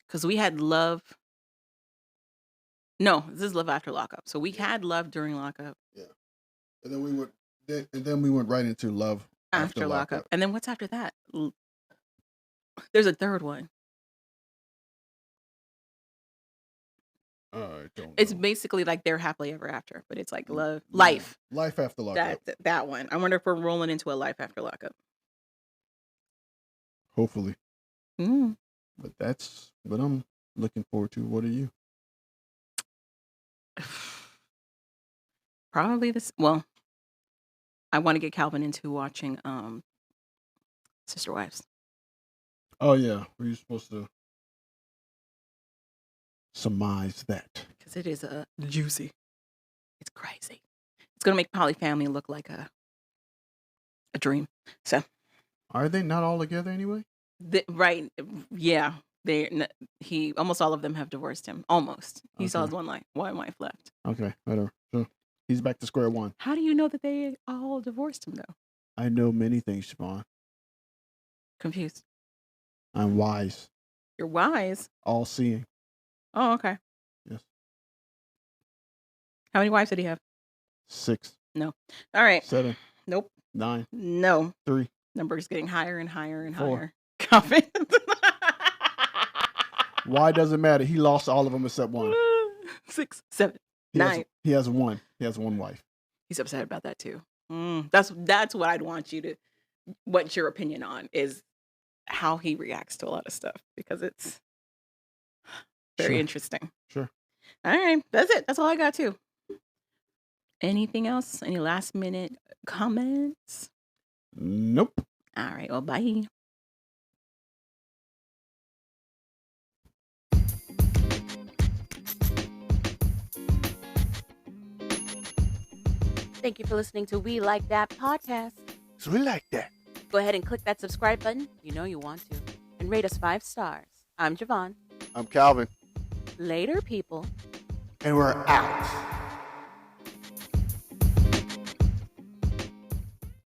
Because we had Love. No, this is Love After Lockup. So we had Love During Lockup. Yeah. And then we went right into Love After Lockup. And then what's after that? There's a third one. I don't know. It's basically like they're happily ever after, but it's like life. Life After Lockup. That one. I wonder if we're rolling into a Life After Lockup. Hopefully. But that's what I'm looking forward to. What are you? Probably this. Well, I want to get Calvin into watching Sister Wives. Oh yeah, were you supposed to surmise that? Because it is juicy. It's crazy. It's gonna make PolyFamily look like a dream. So are they not all together anyway? right? Yeah, almost all of them have divorced him. Almost. He still Okay. has one wife left. Okay, whatever. So he's back to square one. How do you know that they all divorced him though? I know many things, Siobhan. Confused. I'm wise, You're wise. all seeing. Oh, okay. Yes. How many wives did he have? 6, No. All right. 7, Nope. 9, No. 3. Number's getting higher and higher and 4. higher. Confidence. Why does it matter? He lost all of them except one. 6, 7, He 9. He has one. He has one wife. He's upset about that too. That's what I'd want you to. What's your opinion on is how he reacts to a lot of stuff, because it's very Sure. interesting. Sure. All right, that's it. That's all I got too. Anything else? Any last minute comments? Nope. All right. Well, bye. Thank you for listening to We Like That podcast. So we like that. Go ahead and click that subscribe button. You know you want to. And rate us 5 stars. I'm Javon. I'm Calvin. Later, people. And we're out.